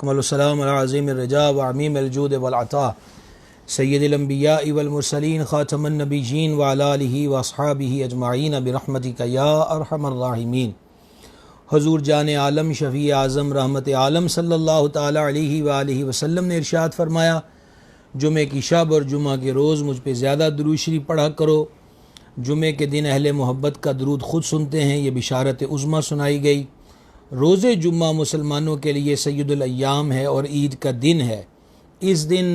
अकमलुस्सलाम अला अज़ीम अर्रजा व अमीम अलजूद वल अता सय्यदुल अंबिया वल मुरसलीन खातमुन नबिय्यीन व अला आलिहि व अस्हाबिहि अजमाईन बिरहमतिका या अरहमर राहिमीन। हुज़ूर जान आलम शफ़ी आज़म रहमत आलम सल्लल्लाहु ताला अलैहि व आलिहि वसल्लम ने इरशाद फरमाया, जुमे की शब और जुमा के रोज़ मुझ पे ज़्यादा दुरूद शरीफ पढ़ा करो। जुमे के दिन अहले मोहब्बत का दरूद ख़ुद सुनते हैं, ये बिशारत उज़्मा सुनाई गई। रोज़े जुम्मा मुसलमानों के लिए सय्यदुल अय्याम है और ईद का दिन है। इस दिन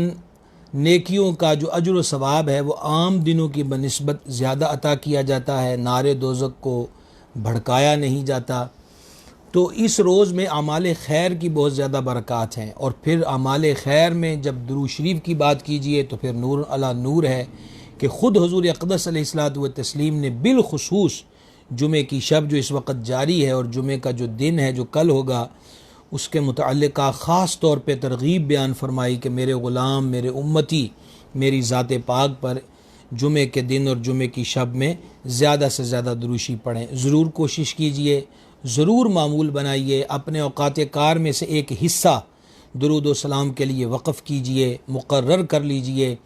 नेकियों का जो अजर व सवाब है वो आम दिनों की बनिस्बत ज़्यादा अता किया जाता है। नारे दोज़ख को भड़काया नहीं जाता। तो इस रोज़ में अमाल खैर की बहुत ज़्यादा बरक़ात हैं। और फिर अमाल खैर में जब दुरूद शरीफ की बात कीजिए तो फिर नूर अला नूर है कि ख़ुद हुज़ूर अक़दस अलैहिस्सलातु व तस्लीम ने बिलखुसूस जुमे की शब जो इस वक्त जारी है और जुमे का जो दिन है जो कल होगा उसके मुतअल्लिक़ ख़ास तौर पे तरग़ीब बयान फरमाई कि मेरे ग़ुलाम, मेरे उम्मती मेरी ज़ात पाक पर जुमे के दिन और जुमे की शब में ज़्यादा से ज़्यादा दुरूशी पढ़ें। ज़रूर कोशिश कीजिए, ज़रूर मामूल बनाइए। अपने औक़ात कार में से एक हिस्सा दुरूद व सलाम के लिए वक़फ़ कीजिए, मुक़र्रर कर लीजिए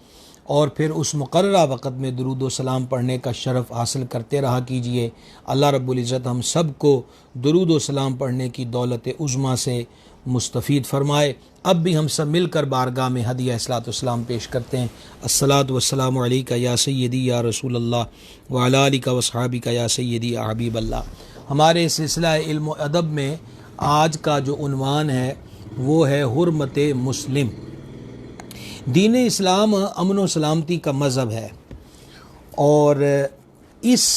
और फिर उस मुक़र्ररा वक़्त में दुरूद व सलाम पढ़ने का शरफ़ हासिल करते रहा कीजिए। अल्लाह रब्बुल इज़्ज़त हम सब को दुरूद व सलाम पढ़ने की दौलत उज़्मा से मुस्तफ़ीद फ़रमाए। अब भी हम सब मिलकर बारगाह में हदिया इस्लात व सलाम पेश करते हैं। अस्सलातु वस्सलामु अलैका या सय्यदी या रसूल अल्लाह व अला आलिका व अस्हाबिका या सय्यदी या हबीब अल्लाह। हमारे सिलसिला इल्म व अदब में आज का जो उन्वान है वो है हुर्मत मुस्लिम। दीन इस्लाम अमन व सलामती का मज़हब है और इस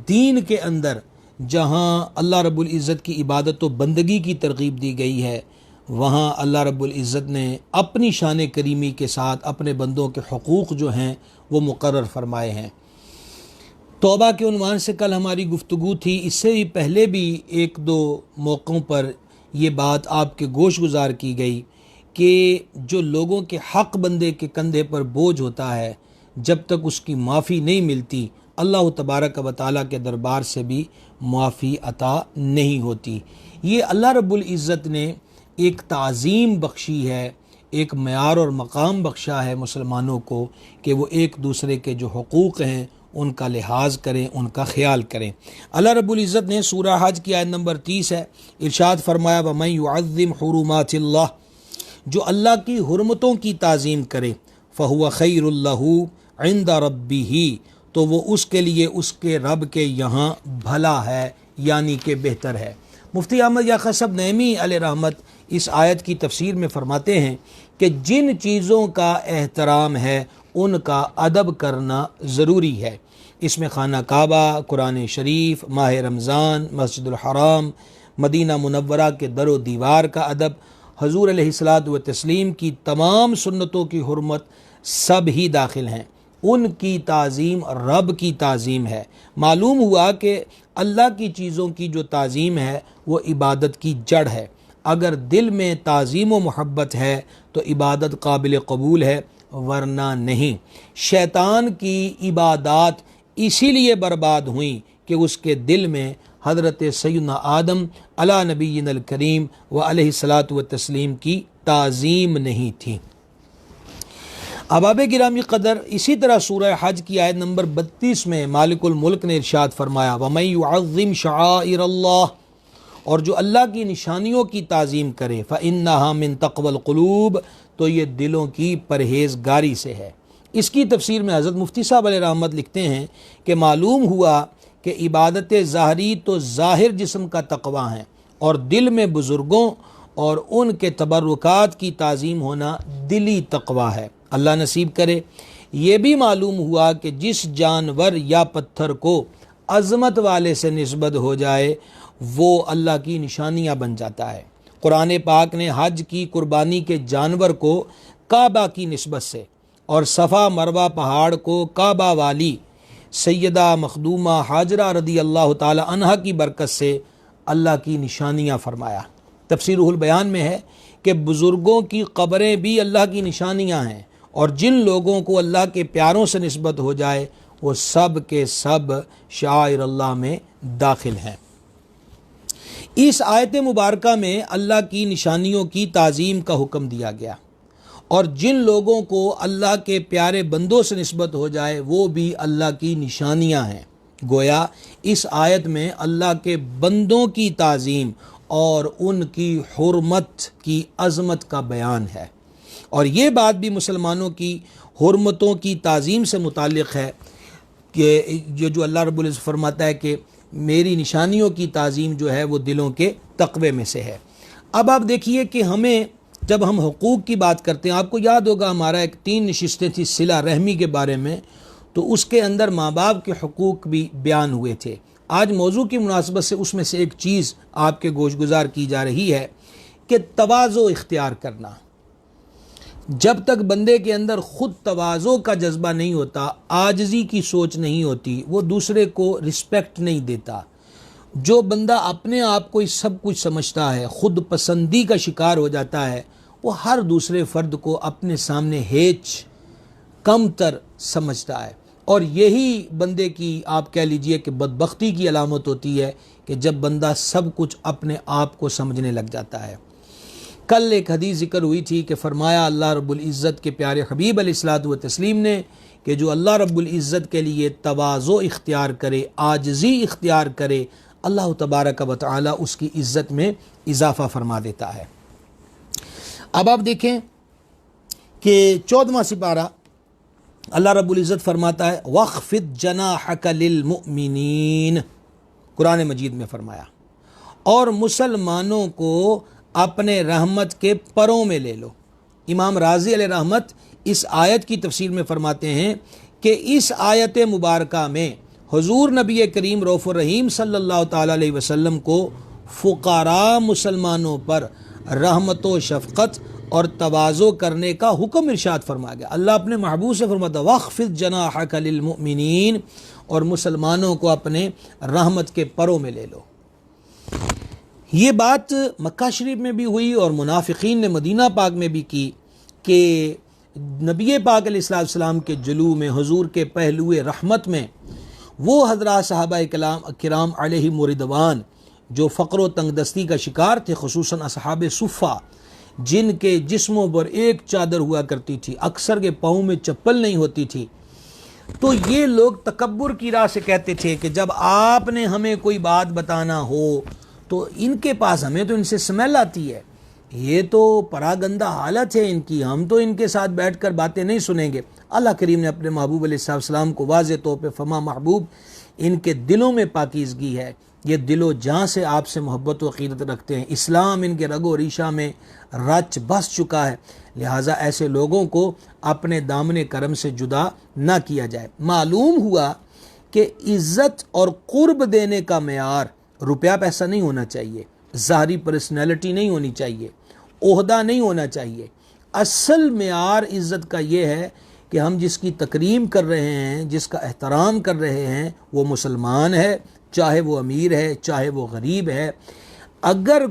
दीन के अंदर जहाँ अल्लाह रब्बुल इज़्ज़त की इबादत व बंदगी की तरग़ीब दी गई है, वहाँ अल्लाह रब्बुल इज़्ज़त ने अपनी शान करीमी के साथ अपने बंदों के हुकूक़ जो हैं वो मुक़र्रर फ़रमाए हैं। तौबा के उन्वान से कल हमारी गुफ्तगू थी। इससे ही पहले भी एक दो मौक़ों पर ये बात आपके गोश गुज़ार की गई कि जो लोगों के हक़ बंदे के कंधे पर बोझ होता है, जब तक उसकी माफ़ी नहीं मिलती अल्लाह तबारक व तआला के दरबार से भी माफ़ी अता नहीं होती। ये अल्लाह रब्बुल इज़्ज़त ने एक ताज़ीम बख्शी है, एक मयार और मकाम बख्शा है मुसलमानों को कि वो एक दूसरे के जो हुकूक़ हैं उनका लिहाज करें, उनका ख्याल करें। अल्लाह रब्बुल इज़्ज़त ने सूरह हज की आयत नंबर 30 है, इरशाद फरमाया वमन युअज़्ज़िम हुरुमातिल्लाह, जो अल्लाह की हुर्मतों की ताज़ीम करे, फ़हुवा खैरुल लहू इंदा रब्बिही, तो वो उसके लिए उसके रब के यहाँ भला है, यानी कि बेहतर है। मुफ्ती अहमद याक़ूब साहब नईमी अलैहि रहमत इस आयत की तफसीर में फ़रमाते हैं कि जिन चीज़ों का एहतराम है उनका अदब करना ज़रूरी है। इसमें खाना काबा, कुरान शरीफ, माह रमज़ान, मस्जिदुल हराम, मदीना मुनव्वरा के दरो दीवार का अदब, हुज़ूर अलैहिस्सलातु व तस्लीम की तमाम सुन्नतों की हुर्मत सब ही दाखिल हैं। उनकी ताज़ीम रब की ताज़ीम है। मालूम हुआ कि अल्लाह की चीज़ों की जो ताज़ीम है वो इबादत की जड़ है। अगर दिल में ताज़ीम व मोहब्बत है तो इबादत काबिल कबूल है, वरना नहीं। शैतान की इबादत इसीलिए बर्बाद हुई कि उसके दिल में हज़रत सय्यदना आदम अला नबीय्यिनल करीम व अलैहिस्सलातु व तस्लीम की ताज़ीम नहीं थी। अहबाब गिरामी क़दर, इसी तरह सूरह हज की आयत नंबर 32 में मालिकुल मुल्क ने इरशाद फरमाया वमन युअज़्ज़िम शआइरल्लाह, और जो अल्लाह की निशानियों की ताज़ीम करे फ़इन्नहा मिन तक़वल क़ुलूब, तो ये दिलों की परहेज़गारी से है। इसकी तफसीर में हज़रत मुफ्ती साहब अलैहि रहमत लिखते हैं कि मालूम हुआ कि इबादत ज़ाहरी तो ज़ाहिर जिस्म का तक़वा है और दिल में बुज़ुर्गों और उनके तबर्रुकात की ताज़ीम होना दिली तक़वा है। अल्लाह नसीब करे। ये भी मालूम हुआ कि जिस जानवर या पत्थर को अज़मत वाले से निस्बत हो जाए वो अल्लाह की निशानियाँ बन जाता है। कुरान पाक ने हज की कुर्बानी के जानवर को काबा की निस्बत से और सफ़ा मरवा पहाड़ को काबा वाली सैयदा मखदूमा हाजरा रदी अल्लाह ताला अन्हा की बरकत से अल्लाह की निशानियाँ फरमाया। तफसीरुल बयान में है कि बुज़ुर्गों की कब्रें भी अल्लाह की निशानियाँ हैं और जिन लोगों को अल्लाह के प्यारों से निस्बत हो जाए वो सब के सब शाइर अल्लाह में दाखिल हैं। इस आयत मुबारका में अल्लाह की निशानियों की ताज़ीम का हुक्म दिया गया और जिन लोगों को अल्लाह के प्यारे बंदों से निस्बत हो जाए वो भी अल्लाह की निशानियां हैं। गोया इस आयत में अल्लाह के बंदों की ताज़ीम और उनकी हुर्मत की अज़मत का बयान है। और ये बात भी मुसलमानों की हुर्मतों की ताज़ीम से मुताल्लिक़ है कि जो अल्लाह रब्बुल इज़्ज़त फरमाता है कि मेरी निशानियों की ताज़ीम जो है वो दिलों के तक़वे में से है। अब आप देखिए कि हमें जब हम हुकूक़ की बात करते हैं, आपको याद होगा हमारा एक 3 नशिस्तें थी सिला रहमी के बारे में, तो उसके अंदर माँ बाप के हुकूक़ भी बयान हुए थे। आज मौजू की मुनासबत से उसमें से एक चीज़ आपके गोशगुजार की जा रही है कि तवाज़ो इख्तियार करना। जब तक बंदे के अंदर ख़ुद तवाज़ो का जज्बा नहीं होता, आजिज़ी की सोच नहीं होती, वो दूसरे को रिस्पेक्ट नहीं देता। जो बंदा अपने आप को सब कुछ समझता है, ख़ुद पसंदी का शिकार हो जाता है, वो हर दूसरे फ़र्द को अपने सामने हेच कमतर समझता है। और यही बंदे की आप कह लीजिए कि बदबख्ती की अलामत होती है कि जब बंदा सब कुछ अपने आप को समझने लग जाता है। कल एक हदीस ज़िक्र हुई थी कि फरमाया अल्लाह रब्बुल इज़्ज़त के प्यारे हबीब अलैहिस्सलातु व तस्लीम ने कि जो अल्लाह रब्बुल इज़्ज़त के लिए तवाज़ो इख्तियार करे, आजिज़ी इख्तियार करे, अल्लाह तबारक व तआला उसकी इज़्ज़त में इजाफ़ा फरमा देता है। अब आप देखें कि 14वां सिपारा अल्लाह रब्बुल इज़्ज़त फरमाता है वख़्फ़िद जनाहक लिल मुमिनीन, कुरान मजीद में फरमाया, और मुसलमानों को अपने रहमत के परों में ले लो। इमाम राज़ी अलैहि रहमत इस आयत की तफसीर में फरमाते हैं कि इस आयत मुबारका में हुज़ूर नबी करीम रऊफ़ुर रहीम सल्लल्लाहु ताला अलैहि वसल्लम को फ़ुक़ारा मुसलमानों पर रहमत व शफ़क़त और तवाज़ो करने का हुक्म इरशाद फरमा गया। अल्लाह अपने महबूब से फरमाता वख़्फ़िद जनाहक लिल मुमिनीन, और मुसलमानों को अपने रहमत के परों में ले लो। ये बात मक्का शरीफ में भी हुई और मुनाफिकीन ने मदीना पाक में भी की कि नबी पाक अलैहिस्सलाम के जुलू में, हुजूर के पहलुए रहमत में वो हज़रात सहाबाए किराम अलैहिम रिदवान जो फ़क़्र व तंगदस्ती का शिकार थे, खुसूसन असहाबे सुफ़ा, जिनके जिस्मों पर एक चादर हुआ करती थी, अक्सर के पाँव में चप्पल नहीं होती थी, तो ये लोग तकब्बुर की राह से कहते थे कि जब आपने हमें कोई बात बताना हो तो इनके पास, हमें तो इनसे स्मेल आती है, ये तो परागंदा हालत है इनकी, हम तो इनके साथ बैठकर बातें नहीं सुनेंगे। अल्लाह करीम ने अपने महबूब अलैहिस्सलाम को वाज़े तौर पे फरमा महबूब, इनके दिलों में पाकीज़गी है, ये दिलो जहाँ से आपसे मोहब्बत व अक़ीदत रखते हैं, इस्लाम इनके रगो रीशा में रच बस चुका है, लिहाजा ऐसे लोगों को अपने दामने करम से जुदा ना किया जाए। मालूम हुआ कि इज़्ज़त और क़ुर्ब देने का मेयार रुपया पैसा नहीं होना चाहिए, ज़ाहरी पर्सनैलिटी नहीं होनी चाहिए, ओहदा नहीं होना चाहिए। असल मेयार इज़्ज़त का ये है कि हम जिसकी तकरीम कर रहे हैं, जिसका एहतराम कर रहे हैं, वो मुसलमान है, चाहे वो अमीर है, चाहे वो गरीब है। अगर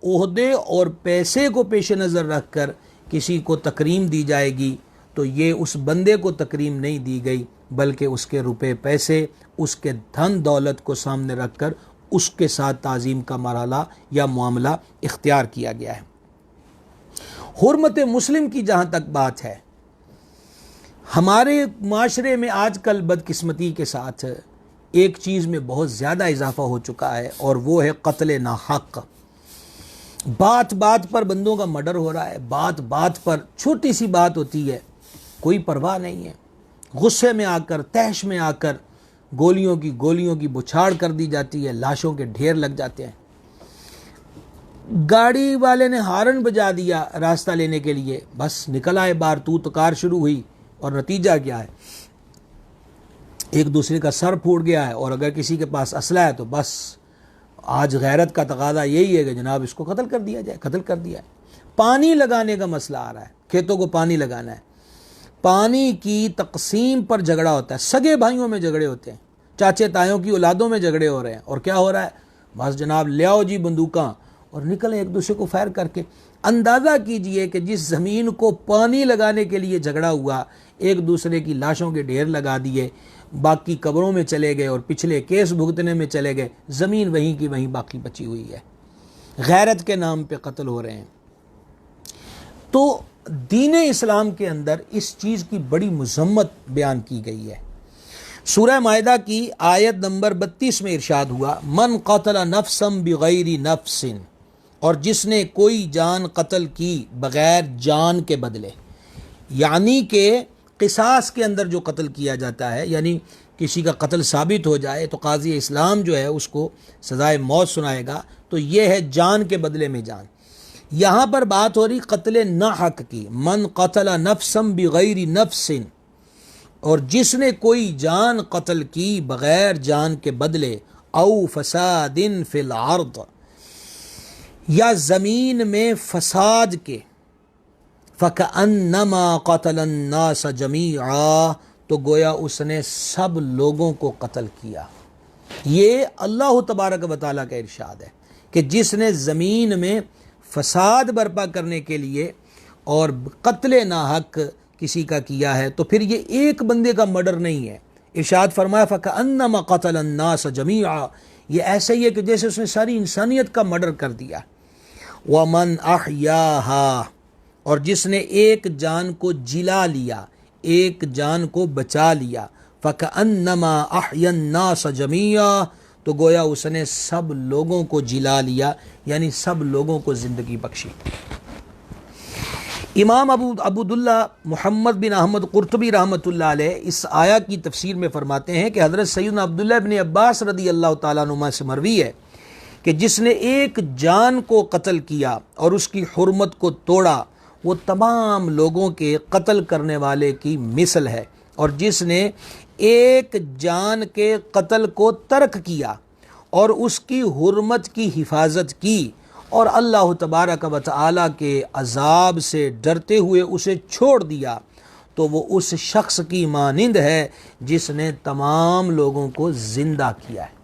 ओहदे और पैसे को पेश नज़र रख कर किसी को तकरीम दी जाएगी तो ये उस बंदे को तकरीम नहीं दी गई, बल्कि उसके रुपए पैसे, उसके धन दौलत को सामने रख कर उसके साथ ताज़ीम का मरहला या मामला इख्तियार किया गया है। हुर्मत मुस्लिम की जहाँ तक बात है, हमारे माशरे में आजकल बदकिस्मती के साथ एक चीज़ में बहुत ज़्यादा इजाफ़ा हो चुका है और वो है कत्ल नाहक। बात बात पर बंदों का मर्डर हो रहा है, बात बात पर छोटी सी बात होती है, कोई परवाह नहीं है, गुस्से में आकर, तहश में आकर गोलियों की बुछाड़ कर दी जाती है, लाशों के ढेर लग जाते हैं। गाड़ी वाले ने हारन बजा दिया रास्ता लेने के लिए, बस निकल आए बाहर, तू तो कार शुरू हुई और नतीजा क्या है, एक दूसरे का सर फूट गया है। और अगर किसी के पास असला है तो बस आज गैरत का तकादा यही है कि जनाब इसको कत्ल कर दिया जाए, कत्ल कर दिया है। पानी लगाने का मसला आ रहा है, खेतों को पानी लगाना है, पानी की तकसीम पर झगड़ा होता है, सगे भाइयों में झगड़े होते हैं, चाचे तायों की औलादों में झगड़े हो रहे हैं, और क्या हो रहा है, बस जनाब ले आओ जी बंदूकां और निकले एक दूसरे को फायर करके। अंदाज़ा कीजिए कि जिस ज़मीन को पानी लगाने के लिए झगड़ा हुआ, एक दूसरे की लाशों के ढेर लगा दिए, बाकी कब्रों में चले गए और पिछले केस भुगतने में चले गए, ज़मीन वहीं की वहीं बाकी बची हुई है। गैरत के नाम पे कत्ल हो रहे हैं। तो दीन इस्लाम के अंदर इस चीज़ की बड़ी मज़म्मत बयान की गई है। सूरह माइदा की आयत नंबर 32 में इरशाद हुआ, मन क़तल नफ्सम बिगैरी नफ्सिन, और जिसने कोई जान कत्ल की बग़ैर जान के बदले, यानी कि क़िसास के अंदर जो कत्ल किया जाता है, यानी किसी का कत्ल साबित हो जाए तो काज़ी इस्लाम जो है उसको सज़ाए मौत सुनाएगा, तो ये है जान के बदले में जान। यहाँ पर बात हो रही कत्ल ना हक की, मन क़तल नफ्सम बिगैरी नफ्सिन, और जिसने कोई जान कत्ल की बग़ैर जान के बदले, औ फसादिन फिल अर्द, या ज़मीन में फसाद के, फ़कअन्नमा क़तलन नास जमीआ, तो गोया उसने सब लोगों को कत्ल किया। ये अल्लाह तबारक व तआला का इरशाद है कि जिसने ज़मीन में फसाद बर्पा करने के लिए और कत्ल नाहक किसी का किया है, तो फिर ये एक बंदे का मर्डर नहीं है। इरशाद फरमाया फ़कअन्नमा क़तलन नास जमीआ, ये ऐसे ही है कि जैसे उसने सारी इंसानियत का मर्डर कर दिया। वमन अहयाहा, और जिसने एक जान को जिला लिया, एक जान को बचा लिया, फ़कअन्नमा अहयन नास जमीआ, तो गोया उसने सब लोगों को जिला लिया, यानी सब लोगों को ज़िंदगी बख्शी। इमाम अबूदुल्ला मोहम्मद बिन अहमद कुर्तुबी रहमतुल्लाह अलैह इस आया की तफसीर में फरमाते हैं कि हज़रत सैयदना अब्दुल्लाह इब्न अब्बास रदी अल्लाह तआला अन्हुमा से मरवी है कि जिसने एक जान को कत्ल किया और उसकी हुर्मत को तोड़ा, वो तमाम लोगों के कत्ल करने वाले की मिसल है, और जिसने एक जान के कत्ल को तर्क किया और उसकी हुर्मत की हिफाजत की और अल्लाह तबारक व तआला के अजाब से डरते हुए उसे छोड़ दिया, तो वो उस शख्स की मानिंद है जिसने तमाम लोगों को ज़िंदा किया है।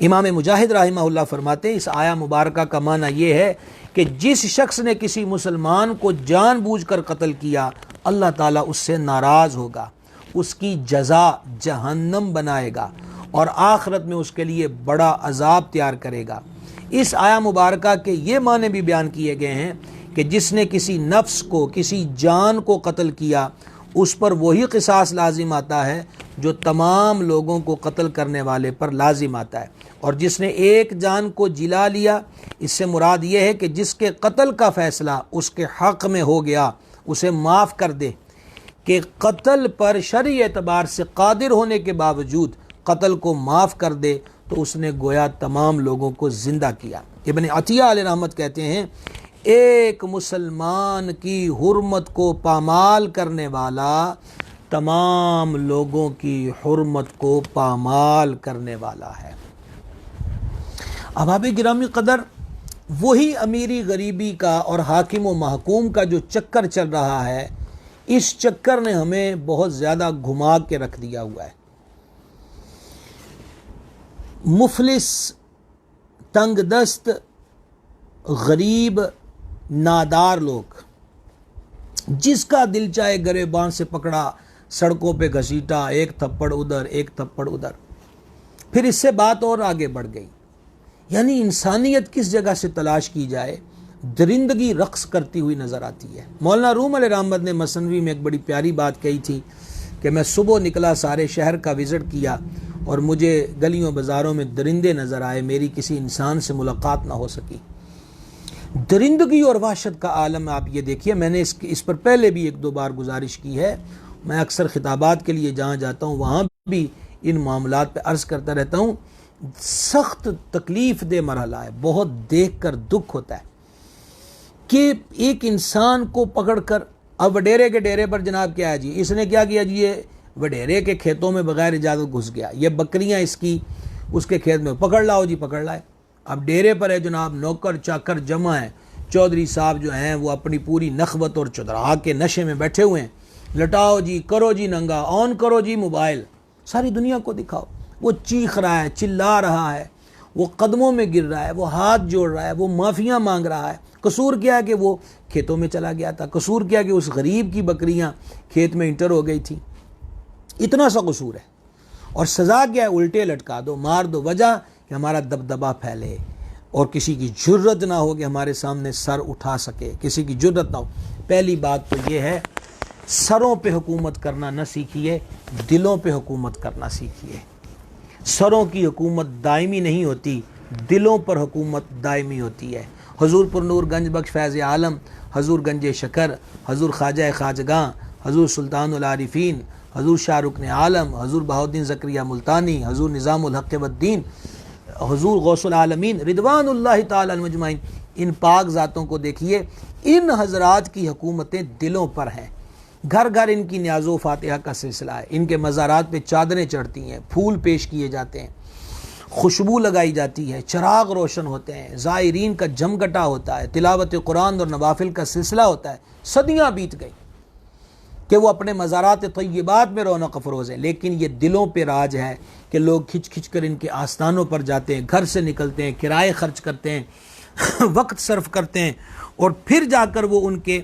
इमाम मुजाहिद रहमहुल्लाह फरमाते हैं, इस आया मुबारक का माना ये है कि जिस शख्स ने किसी मुसलमान को जानबूझकर कत्ल किया, अल्लाह ताला उससे नाराज़ होगा, उसकी जज़ा जहन्नम बनाएगा और आखिरत में उसके लिए बड़ा अजाब तैयार करेगा। इस आया मुबारक के ये माने भी बयान किए गए हैं कि जिसने किसी नफ्स को, किसी जान को कत्ल किया, उस पर वही क़िसास लाजिम आता है जो तमाम लोगों को कत्ल करने वाले पर लाजिम आता है। और जिसने एक जान को जिला लिया, इससे मुराद ये है कि जिसके कत्ल का फ़ैसला उसके हक़ में हो गया, उसे माफ़ कर दे, कि कत्ल पर शरई एतबार से कादिर होने के बावजूद कत्ल को माफ़ कर दे, तो उसने गोया तमाम लोगों को ज़िंदा किया। इब्न अतिया अलैहि रहमत कहते हैं, एक मुसलमान की हुर्मत को पामाल करने वाला तमाम लोगों की हुर्मत को पामाल करने वाला है। अहबाब गिरामी कदर, वही अमीरी गरीबी का और हाकिम व महकूम का जो चक्कर चल रहा है, इस चक्कर ने हमें बहुत ज़्यादा घुमा के रख दिया हुआ है। मुफलिस, तंगदस्त, गरीब, नादार लोग, जिसका दिल चाहे गरेबान से पकड़ा, सड़कों पे घसीटा, एक थप्पड़ उधर, एक थप्पड़ उधर। फिर इससे बात और आगे बढ़ गई, यानी इंसानियत किस जगह से तलाश की जाए, दरिंदगी रक्स करती हुई नज़र आती है। मौलाना रूम अलैहि ने मसनवी में एक बड़ी प्यारी बात कही थी कि मैं सुबह निकला, सारे शहर का विज़िट किया और मुझे गलियों बाज़ारों में दरिंदे नज़र आए, मेरी किसी इंसान से मुलाकात ना हो सकी। दरिंदगी और वहशत का आलम आप ये देखिए। मैंने इस पर पहले भी एक दो बार गुजारिश की है। मैं अक्सर खिताबात के लिए जहाँ जाता हूँ वहाँ भी इन मामलात पे अर्ज़ करता रहता हूँ। सख्त तकलीफ़ दे मरहला है, बहुत देख कर दुख होता है कि एक इंसान को पकड़ कर, अब वडेरे के डेरे पर जनाब क्या है जी, इसने क्या किया जी, ये वडेरे के खेतों में बगैर इजाज़त घुस गया, ये बकरियां इसकी उसके खेत में, पकड़ लाओ जी, पकड़ लाए। अब डेरे पर है जनाब, नौकर चाकर जमा है, चौधरी साहब जो हैं वो अपनी पूरी नखबत और चुदरा के नशे में बैठे हुए हैं। लटाओ जी, करो जी नंगा, ऑन करो जी मोबाइल, सारी दुनिया को दिखाओ। वो चीख रहा है, चिल्ला रहा है, वो कदमों में गिर रहा है, वो हाथ जोड़ रहा है, वो माफ़ियाँ मांग रहा है। कसूर क्या है कि वो खेतों में चला गया था, कसूर क्या है कि उस गरीब की बकरियाँ खेत में इंटर हो गई थी, इतना सा कसूर है। और सज़ा क्या है, उल्टे लटका दो, मार दो, वजह कि हमारा दबदबा फैले, और किसी की जुर्रत ना हो कि हमारे सामने सर उठा सके, किसी की जुर्रत ना हो। पहली बात तो ये है, सरों पे हुकूमत करना न सीखिए, दिलों पे हुकूमत करना सीखिए। सरों की हुकूमत दायमी नहीं होती, दिलों पर हुकूमत दायमी होती है। हजूर पुरनूर गंज बख्श फैज़ आलम, हजूर गंज शकर, हजूर ख्वाजा खाजगां, हजूर सुल्तानुल आरिफीन, हजूर शाहरुखन आलम, हजूर बहाउद्दीन ज़करिया मुल्तानी, हजूर निज़ामुल हक़ वद्दीन, हजूर गौसुल आलमीन रिदवानुल्लाहि ताला अलैहिम अजमाइन, इन पाक ज़ातों को देखिए, इन हजरात की हुकूमतें दिलों पर हैं। घर घर इनकी न्याज़ो फातिहा का सिलसिला है। इनके मज़ारात पे चादरें चढ़ती हैं, फूल पेश किए जाते हैं, खुशबू लगाई जाती है, चिराग रोशन होते हैं, ज़ायरीन का जमघटा होता है, तिलावत कुरान और नवाफिल का सिलसिला होता है। सदियाँ बीत गई कि वो अपने मज़ारात तय्यबात में रौनक अफरोज़ है, लेकिन ये दिलों पे राज है कि लोग खिंच खिंच कर इनके आस्थानों पर जाते हैं, घर से निकलते हैं, किराए खर्च करते हैं, वक्त सर्फ करते हैं, और फिर जाकर वो उनके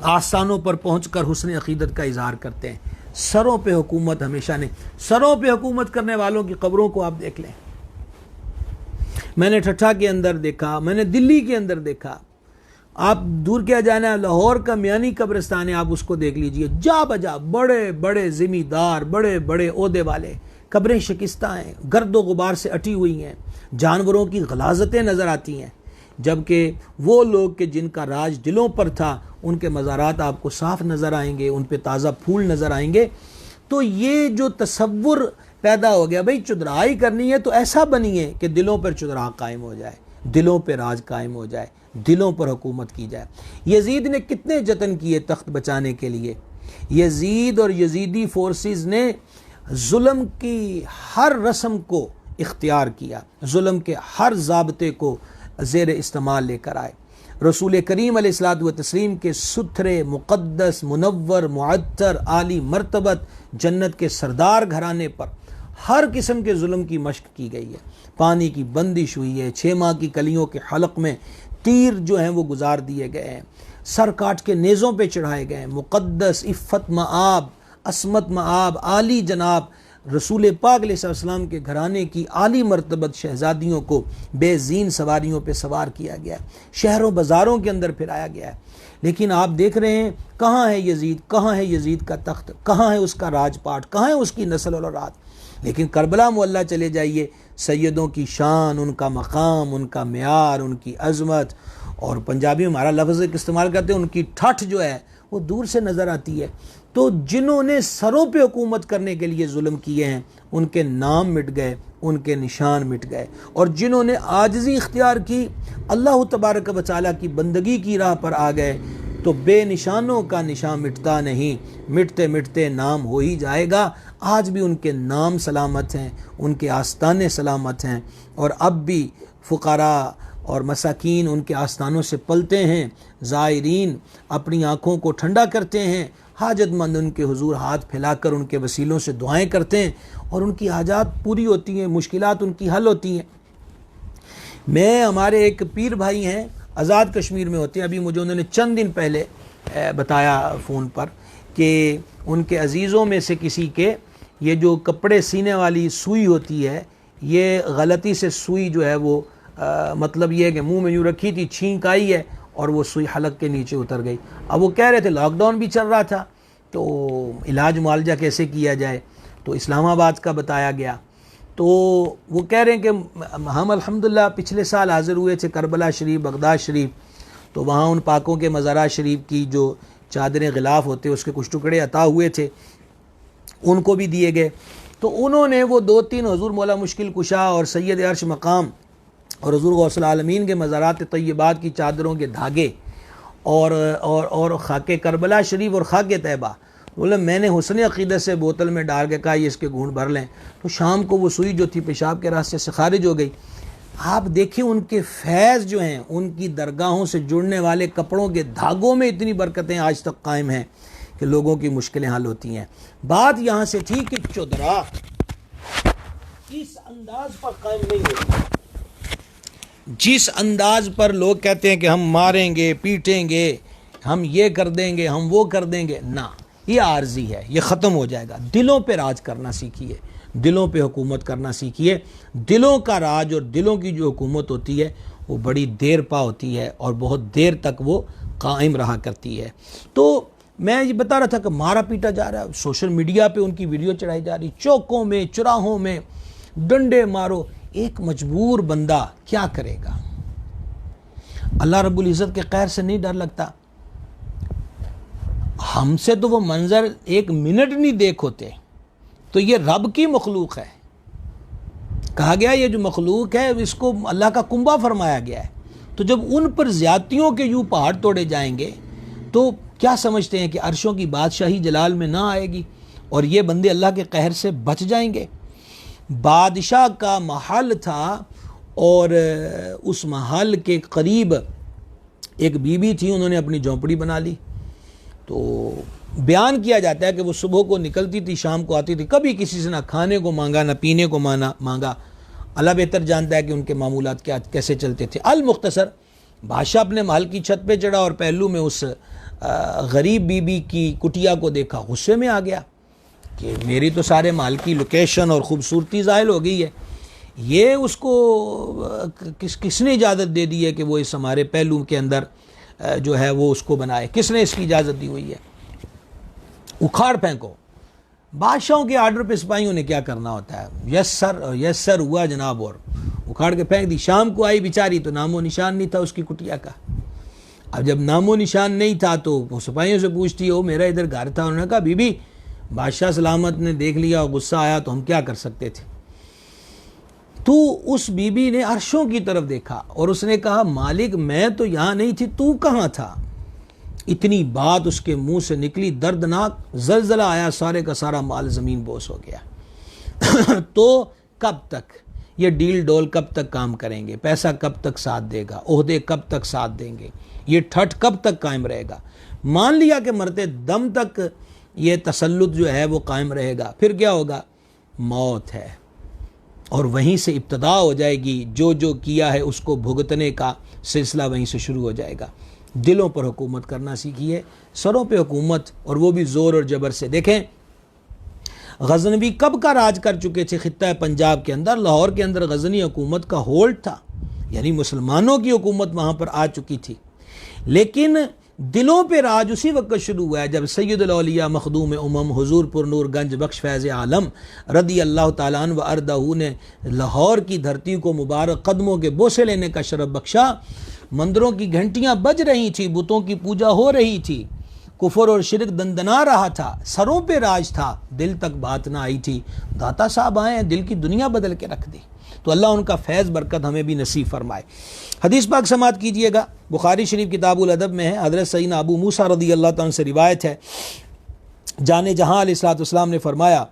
आस्थानों पर पहुंचकर हुस्न अक़ीदत का इजहार करते हैं। सरों पे हुकूमत हमेशा नहीं। सरों पे हुकूमत करने वालों की कब्रों को आप देख लें। मैंने ठट्ठा के अंदर देखा, मैंने दिल्ली के अंदर देखा, आप दूर क्या जाना, लाहौर का मियानी कब्रिस्तान है, आप उसको देख लीजिए। जा बजा बड़े बड़े ज़िम्मेदार, बड़े बड़े ओहदे वाले, कब्रें शिकस्ता हैं, गर्दो गुबार से अटी हुई हैं, जानवरों की गलाजतें नज़र आती हैं। जबकि वो लोग के जिनका राज दिलों पर था, उनके मज़ारात आपको साफ नज़र आएंगे, उन पे ताज़ा फूल नज़र आएंगे। तो ये जो तसव्वुर पैदा हो गया, भाई चुदराई करनी है तो ऐसा बनिए कि दिलों पर चुदरा कायम हो जाए, दिलों पर राज कायम हो जाए, दिलों पर हुकूमत की जाए। यजीद ने कितने जतन किए तख्त बचाने के लिए। यजीद और यजीदी फोर्सेस ने जुल्म की हर रस्म को इख्तियार किया, जुल्म के हर ज़ाब्ते को ज़ेर इस्तेमाल लेकर आए। रसूल करीम अलैहिस्सलातु व तस्लीम के सुथरे, मुक़द्दस, मुनव्वर, मुअत्तर, आली मर्तबत जन्नत के सरदार घराने पर हर किस्म के जुल्म की मश्क की गई है। पानी की बंदिश हुई है, 6 माह की कलियों के हलक में तीर जो हैं वो गुजार दिए गए हैं, सर काट के नेज़ों पे चढ़ाए गए हैं। मुक़द्दस, इफ़्फ़त मआब, असमत मआब, आली जनाब रसूल पाक अलैहिस्सलाम के घराने की आली मर्तबत शहजादियों को बेज़ीन सवारियों पे सवार किया गया, शहरों बाज़ारों के अंदर फिराया गया है। लेकिन आप देख रहे हैं, कहाँ है यजीद, कहाँ है यजीद का तख्त, कहाँ है उसका राजपाट, कहाँ है उसकी नस्ल और औलाद। लेकिन करबला मोहल्ला चले जाइए, सैयदों की शान, उनका मकाम, उनका म्यार, उनकी अज़मत, और पंजाबी में हमारा लफ्ज़ इस्तेमाल करते हैं, उनकी ठठ जो है वो दूर से नज़र आती है। तो जिन्होंने सरों पे हुकूमत करने के लिए जुल्म किए हैं, उनके नाम मिट गए, उनके निशान मिट गए। और जिन्होंने आजिज़ी इख्तियार की, अल्लाह तबारक व तआला की बंदगी की राह पर आ गए, तो बेनिशानों का निशान मिटता नहीं, मिटते मिटते नाम हो ही जाएगा। आज भी उनके नाम सलामत हैं, उनके आस्ताने सलामत हैं, और अब भी फ़ुक़रा और मसाकीन उनके आस्थानों से पलते हैं। ज़ायरीन अपनी आँखों को ठंडा करते हैं, हाजतमंद उनके हुजूर हाथ फैलाकर उनके वसीलों से दुआएं करते हैं, और उनकी हाजात पूरी होती हैं, मुश्किलात उनकी हल होती हैं। मैं, हमारे एक पीर भाई हैं, आज़ाद कश्मीर में होते हैं, अभी मुझे उन्होंने चंद दिन पहले बताया फ़ोन पर कि उनके अजीज़ों में से किसी के ये जो कपड़े सीने वाली सुई होती है, ये गलती से सुई जो है वो मतलब ये है कि मुंह में यूँ रखी थी, छींक आई है और वो सुई हलक के नीचे उतर गई। अब वो कह रहे थे लॉकडाउन भी चल रहा था, तो इलाज मुआलजा कैसे किया जाए, तो इस्लामाबाद का बताया गया। तो वो कह रहे हैं कि हम अल्हम्दुलिल्लाह पिछले साल हाज़िर हुए थे करबला शरीफ, बगदाद शरीफ, तो वहाँ उन पाकों के मज़ारात शरीफ की जो चादरें गिलाफ होते उसके कुछ टुकड़े अता हुए थे, उनको भी दिए गए। तो उन्होंने वो 2-3 हजूर मौला मुश्किल कुशा और सैयद अर्श मकाम और हजूर गौसल आलमीन के मज़ारात तय्यबात की चादरों के धागे और खाके करबला शरीफ और खाके तैयबा, बोले मैंने हुस्न अक़ीदत से बोतल में डाल के कहा ये इसके घूंट भर लें, तो शाम को वो सुई जो थी पेशाब के रास्ते से खारिज हो गई। आप देखिए उनके फैज़ जो हैं, उनकी दरगाहों से जुड़ने वाले कपड़ों के धागों में इतनी बरकतें आज तक कायम हैं कि लोगों की मुश्किलें हल होती हैं। बात यहाँ से थी कि चुदरा इस अंदाज पर कायम नहीं होती, जिस अंदाज पर लोग कहते हैं कि हम मारेंगे, पीटेंगे, हम ये कर देंगे, हम वो कर देंगे, ना, ये आर्जी है, ये ख़त्म हो जाएगा। दिलों पे राज करना सीखिए, दिलों पे हुकूमत करना सीखिए। दिलों का राज और दिलों की जो हुकूमत होती है वो बड़ी देर पा होती है और बहुत देर तक वो कायम रहा करती है। तो मैं ये बता रहा था कि मारा पीटा जा रहा है, सोशल मीडिया पे उनकी वीडियो चढ़ाई जा रही, चौकों में चौराहों में डंडे मारो। एक मजबूर बंदा क्या करेगा? अल्लाह रब्बुल इज़्ज़त के कहर से नहीं डर लगता? हमसे तो वो मंजर एक मिनट नहीं देख होते, तो ये रब की मखलूक है। कहा गया ये जो मखलूक है इसको अल्लाह का कुंबा फरमाया गया है। तो जब उन पर ज़्यादतियों के यूँ पहाड़ तोड़े जाएंगे तो क्या समझते हैं कि अर्शों की बादशाही जलाल में ना आएगी और ये बंदे अल्लाह के कहर से बच जाएंगे? बादशाह का महल था और उस महल के करीब एक बीबी थी, उन्होंने अपनी झोंपड़ी बना ली। तो बयान किया जाता है कि वो सुबह को निकलती थी, शाम को आती थी, कभी किसी से ना खाने को मांगा ना पीने को मांगा। अल्लाह बेहतर जानता है कि उनके मामूलात क्या कैसे चलते थे। अल मुख्तसर बादशाह अपने महल की छत पे चढ़ा और पहलू में उस गरीब बीबी की कुटिया को देखा, गुस्से में आ गया कि मेरी तो सारे महल की लोकेशन और ख़ूबसूरती ज़ाहिल हो गई है, ये उसको किसने इजाज़त दे दी है कि वो इस हमारे पहलू के अंदर जो है वो उसको बनाए? किसने इसकी इजाज़त दी हुई है? उखाड़ फेंको। बादशाहों के आर्डर पे सिपाहियों ने क्या करना होता है, यस सर हुआ जनाब, और उखाड़ के फेंक दी। शाम को आई बेचारी तो नामो निशान नहीं था उसकी कुटिया का। अब जब नामो निशान नहीं था तो वो सिपाहियों से पूछती है, वो मेरा इधर घर था। उन्होंने कहा बीबी बादशाह सलामत ने देख लिया और गुस्सा आया तो हम क्या कर सकते थे। तो उस बीबी ने अर्शों की तरफ देखा और उसने कहा मालिक मैं तो यहाँ नहीं थी, तू कहाँ था? इतनी बात उसके मुंह से निकली, दर्दनाक जलजला आया, सारे का सारा माल ज़मीन बोस हो गया। तो कब तक ये डील डोल कब तक काम करेंगे? पैसा कब तक साथ देगा? ओहदे कब तक साथ देंगे? ये ठठ कब तक कायम रहेगा? मान लिया कि मरते दम तक ये तसल्लुत जो है वो कायम रहेगा, फिर क्या होगा? मौत है और वहीं से इब्तदा हो जाएगी। जो जो किया है उसको भुगतने का सिलसिला वहीं से शुरू हो जाएगा। दिलों पर हुकूमत करना सीखिए, सरों पे हुकूमत, और वो भी ज़ोर और जबर से। देखें गज़नवी कब का राज कर चुके थे खित्ता पंजाब के अंदर। लाहौर के अंदर गज़नी हुकूमत का होल्ड था, यानी मुसलमानों की हुकूमत वहाँ पर आ चुकी थी। लेकिन दिलों पे राज उसी वक्त शुरू हुआ है जब सैयदुल औलिया मखदूम उमम हुजूर पुरनूर गंज बख्श फैज़ आलम रदी अल्लाह ताला अन्हु व अर्दहू ने लाहौर की धरती को मुबारक कदमों के बोसे लेने का शरफ बख्शा। मंदिरों की घंटियां बज रही थी, बुतों की पूजा हो रही थी, कुफर और शिरक दंदना रहा था, सरों पे राज था, दिल तक बात ना आई थी। दाता साहब आए हैं, दिल की दुनिया बदल के रख दी। तो अल्लाह उनका फैज़ बरकत हमें भी नसीब फरमाए। हदीस पाक समात कीजिएगा, बुखारी शरीफ किताबुल अदब में है। हज़रत सैयदना अबू मूसा रदी अल्लाह तआला से रिवायत है, जाने जहाँ अलैहिस्सलातु वस्सलाम ने फरमाया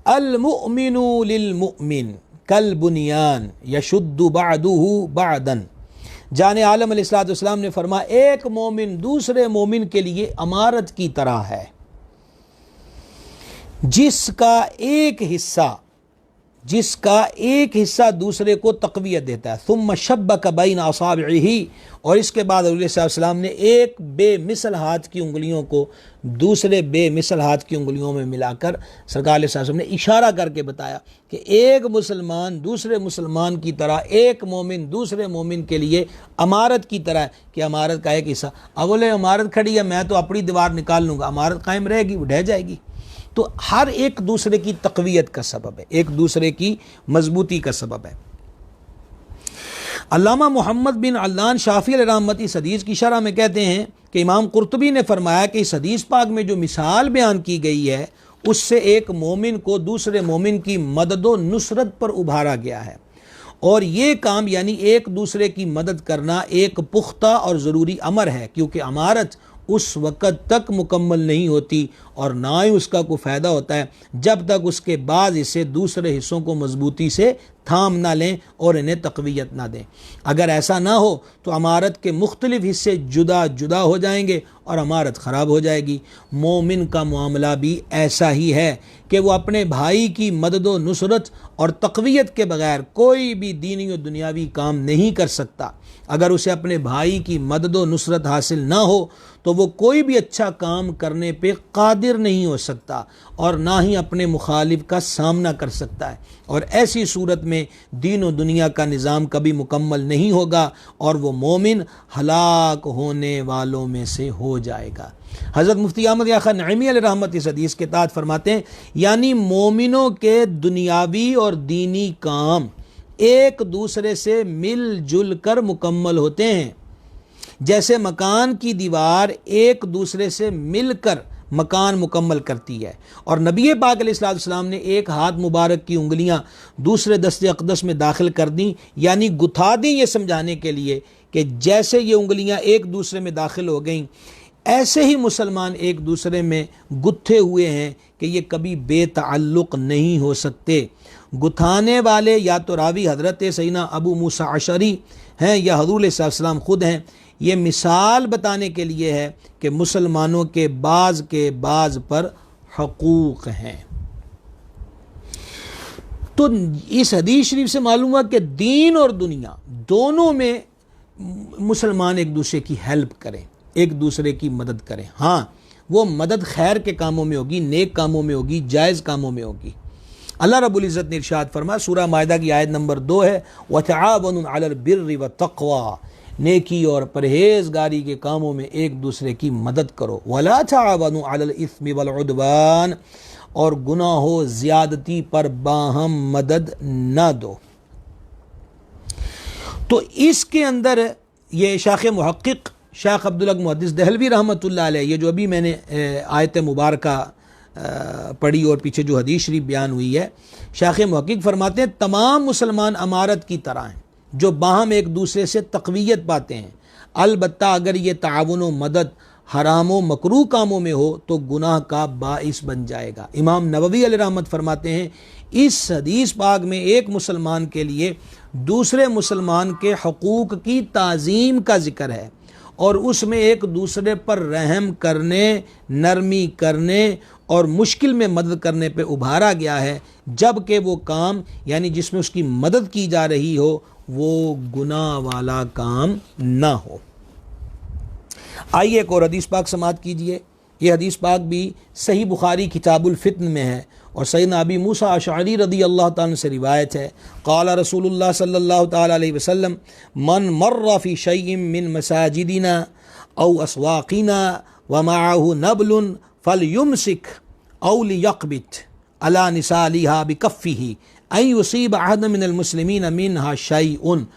अल मुअमिनु लिल मुअमिन कल बुनियान यशुद्दु बअदुहु बअदन। जाने आलम अलैहिस्सलातु वस्सलाम ने फरमाया एक मोमिन दूसरे मोमिन के लिए अमारत की तरह है, जिसका एक हिस्सा दूसरे को तक़वियत देता है। सुम्मा शब्बक बैन असाबिही, और इसके बाद रसूलुल्लाह सल्लल्लाहु अलैहि वसल्लम ने एक बेमिसल हाथ की उंगलियों को दूसरे बेमिसल हाथ की उंगलियों में मिलाकर सरकार अलैहि वसल्लम ने इशारा करके बताया कि एक मुसलमान दूसरे मुसलमान की तरह, एक मोमिन दूसरे मोमिन के लिए अमारत की तरह है कि अमारत का एक हिस्सा। अब बोले अमारत खड़ी है, मैं तो अपनी दीवार निकाल लूँगा, अमारत कायम रहेगी, वो ढह जाएगी। तो हर एक दूसरे की तक़वियत का सबब है, एक दूसरे की मजबूती का सबब है। अल्लामा मोहम्मद बिन अल्लान शाफ़ी अलैहिर्रहमत इस हदीस की शरह में कहते हैं कि इमाम कुर्तुबी ने फरमाया कि इस हदीस पाक में जो मिसाल बयान की गई है उससे एक मोमिन को दूसरे मोमिन की मदद व नुसरत पर उभारा गया है, और ये काम यानी एक दूसरे की मदद करना एक पुख्ता और ज़रूरी अमर है, क्योंकि अमारत उस वक़्त तक मुकम्मल नहीं होती और ना ही उसका कोई फ़ायदा होता है जब तक उसके बाद हिस्से दूसरे हिस्सों को मजबूती से थाम ना लें और इन्हें तक़वियत ना दें। अगर ऐसा ना हो तो अमारत के मुख्तलिफ हिस्से जुदा जुदा हो जाएंगे और अमारत ख़राब हो जाएगी। मोमिन का मामला भी ऐसा ही है कि वो अपने भाई की मदद व नुसरत और तक़वियत के बग़ैर कोई भी दीनी और दुनियावी काम नहीं कर सकता। अगर उसे अपने भाई की मदद व नुसरत हासिल ना हो तो वो कोई भी अच्छा काम करने पे कादिर नहीं हो सकता और ना ही अपने मुखालिफ का सामना कर सकता है, और ऐसी सूरत में दीन और दुनिया का निज़ाम कभी मुकम्मल नहीं होगा और वो मोमिन हलाक होने वालों में से हो जाएगा। हज़रत मुफ्ती अहमद या खान नईमी अलैहि रहमत इस हदीस के तहत फरमाते हैं, यानी मोमिनों के दुनियावी और दीनी काम एक दूसरे से मिलजुल कर मुकम्मल होते हैं, जैसे मकान की दीवार एक दूसरे से मिलकर मकान मुकम्मल करती है। और नबी पाक अलैहिस्सलाम ने एक हाथ मुबारक की उंगलियां दूसरे दस्ते अक़दस में दाखिल कर दी, यानी गुथा दी, ये समझाने के लिए कि जैसे ये उंगलियां एक दूसरे में दाखिल हो गईं ऐसे ही मुसलमान एक दूसरे में गुत्थे हुए हैं कि ये कभी बेताल्लुक़ नहीं हो सकते। गुथाने वाले या तो रावी हज़रत सैयदना अबू मूसा अशरी हैं या हज़ूर सल्लल्लाहु खुद हैं। ये मिसाल बताने के लिए है कि मुसलमानों के बाज़ पर हकूक़ हैं। तो इस हदीस शरीफ से मालूम हुआ कि दीन और दुनिया दोनों में मुसलमान एक दूसरे की हेल्प करें, एक दूसरे की मदद करें। हाँ, वो मदद खैर के कामों में होगी, नेक कामों में होगी, जायज़ कामों में होगी। अल्लाह रब्बुल इज़्ज़त ने इरशाद फरमाया, सूरह माइदा की आयत नंबर 2 है, वतआवनु अलल बिर्रि व तक़वा, नेकी और परहेज़गारी के कामों में एक दूसरे की मदद करो। वला तआवनु अलल इस्मि वल उद्वान, और गुनाहो ज़्यादती पर बाहम मदद न दो। तो इसके अंदर ये शाख मुहक्किक शेख अब्दुल हक मुहद्दिस दहलवी रहमतुल्लाह अलैह, ये जो अभी मैंने आयत मुबारका पढ़ी और पीछे जो हदीस शरीफ बयान हुई है, शेख मुहक्किक फरमाते हैं तमाम मुसलमान अमारत की तरह हैं जो बाहम एक दूसरे से तक़वियत पाते हैं। अलबत्ता अगर ये ताउन व मदद हराम व मकरूह कामों में हो तो गुनाह का बाइस बन जाएगा। इमाम नववी अलैहि रहमत फरमाते हैं, इस हदीस पाक में एक मुसलमान के लिए दूसरे मुसलमान के हकूक़ की ताज़ीम का जिक्र है और उसमें एक दूसरे पर रहम करने, नरमी करने और मुश्किल में मदद करने पे उभारा गया है, जबकि वो काम यानी जिसमें उसकी मदद की जा रही हो वो गुनाह वाला काम ना हो। आइए एक और हदीस पाक समाअत कीजिए। ये हदीस पाक भी सही बुखारी किताबुल फित्न में है और सैयदना अबी मूसा अशअरी रदी अल्लाह ताला से रिवायत है, क़ाला रसूलुल्लाह सल्लल्लाहु ताला अलैहि वसल्लम, मन मर्रा फ़ी शैइन मिन मसाजिदिना औ अस्वाक़िना व मअहु नबलुन फलयुमसिक औ लियक़बित अला निसालिहा बिकफ़्फ़िही अन युसीब अहदन मिनल मुस्लिमीन मिनहा शैउन।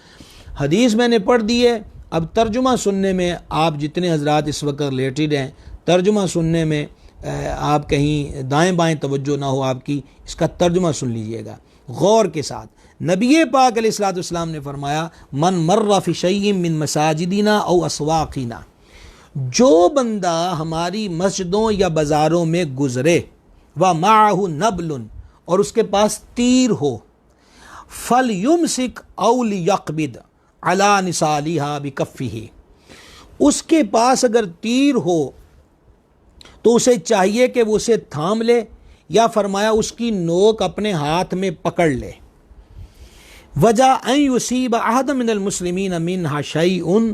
हदीस मैंने पढ़ दी है, अब तर्जुमा सुनने में आप जितने हजरात इस वक्त रिलेटेड हैं, तर्जुमा सुनने में आप कहीं दाएं बाएं तवज्जो ना हो आपकी, इसका तर्जुमा सुन लीजिएगा गौर के साथ। नबी पाक अलैहिस्सलाम ने फरमाया, मन मर्रा फ़ी शैइन मिन मसाजिदिना औ अस्वाक़िना, जो बंदा हमारी मस्जिदों या बाज़ारों में गुज़रे, व माअहु नबलुन, और उसके पास तीर हो, फल युमसिक औ लियक़बिद अला निसालिहा बिकफ़्फ़िही, उसके पास अगर तीर हो तो उसे चाहिए कि वो उसे थाम ले या फरमाया उसकी नोक अपने हाथ में पकड़ ले। वजह अन युसीब अहद मिनल मुस्लिमीन मिनहा शैउन,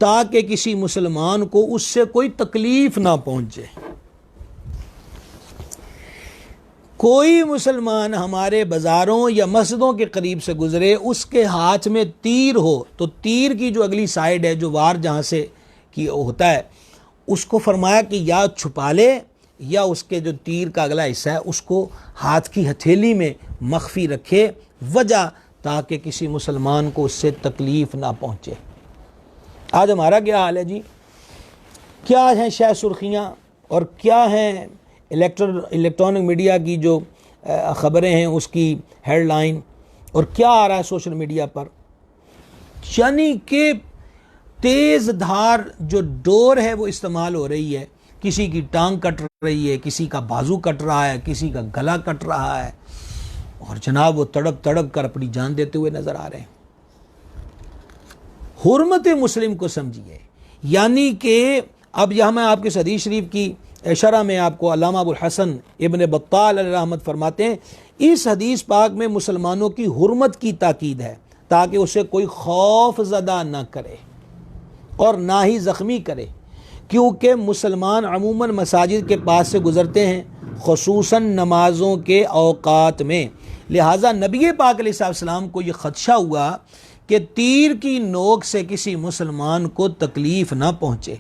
ताकि किसी मुसलमान को उससे कोई तकलीफ ना पहुंचे। कोई मुसलमान हमारे बाज़ारों या मस्जिदों के करीब से गुजरे, उसके हाथ में तीर हो, तो तीर की जो अगली साइड है, जो वार जहाँ से की होता है, उसको फरमाया कि या छुपा ले या उसके जो तीर का अगला हिस्सा है उसको हाथ की हथेली में मख्फी रखे। वजह ताकि किसी मुसलमान को उससे तकलीफ़ ना पहुँचे। आज हमारा क्या हाल है जी, क्या हैं शायद सुर्खियाँ और क्या हैं इलेक्ट्रॉनिक मीडिया की जो ख़बरें हैं उसकी हेडलाइन, और क्या आ रहा है सोशल मीडिया पर, यानी कि तेज़ धार जो डोर है वो इस्तेमाल हो रही है। किसी की टांग कट रही है, किसी का बाजू कट रहा है, किसी का गला कट रहा है, और जनाब वो तड़प तड़प कर अपनी जान देते हुए नजर आ रहे हैं। हुर्मत मुस्लिम को समझिए, यानी कि अब यह मैं आपके हदीस शरीफ की शरह में आपको अल्लामा अबुल हसन इब्न बत्ताल अलैहि रहमत फरमाते हैं, इस हदीस पाक में मुसलमानों की हुर्मत की ताकीद है ताकि उसे कोई खौफ ज़दा न करे और ना ही ज़ख्मी करे, क्योंकि मुसलमान अमूमन मसाजिद के पास से गुज़रते हैं ख़ुसूसन नमाज़ों के औक़ात में। लिहाजा नबी पाक अलैहिस्सलाम को ये ख़दशा हुआ कि तीर की नोक से किसी मुसलमान को तकलीफ़ ना पहुँचे,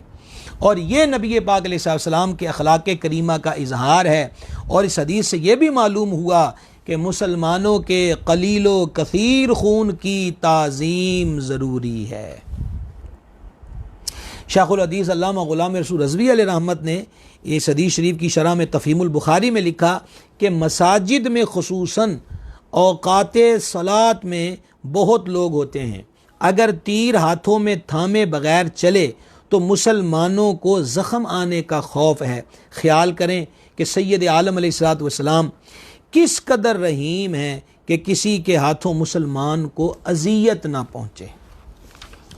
और ये नबी पाक अलैहिस्सलाम के अखलाक़ करीमा का इजहार है। और इस हदीस से ये भी मालूम हुआ कि मुसलमानों के कलीलो कसीर खून की ताज़ीम ज़रूरी है। शेखुल हदीस अल्लामा गुलाम रसूल रज़वी अलैहि रहमत ने इस हदीस शरीफ की शरह में तफ़हीमुल बुखारी में लिखा कि मसाजिद में ख़ुसूसन औक़ाते सलात में बहुत लोग होते हैं, अगर तीर हाथों में थामे बग़ैर चले तो मुसलमानों को ज़ख़म आने का खौफ है। ख्याल करें कि सैयद आलम अलैहिस्सलातु वस्सलाम किस कदर रहीम है कि किसी के हाथों मुसलमान को अज़ियत ना पहुँचे।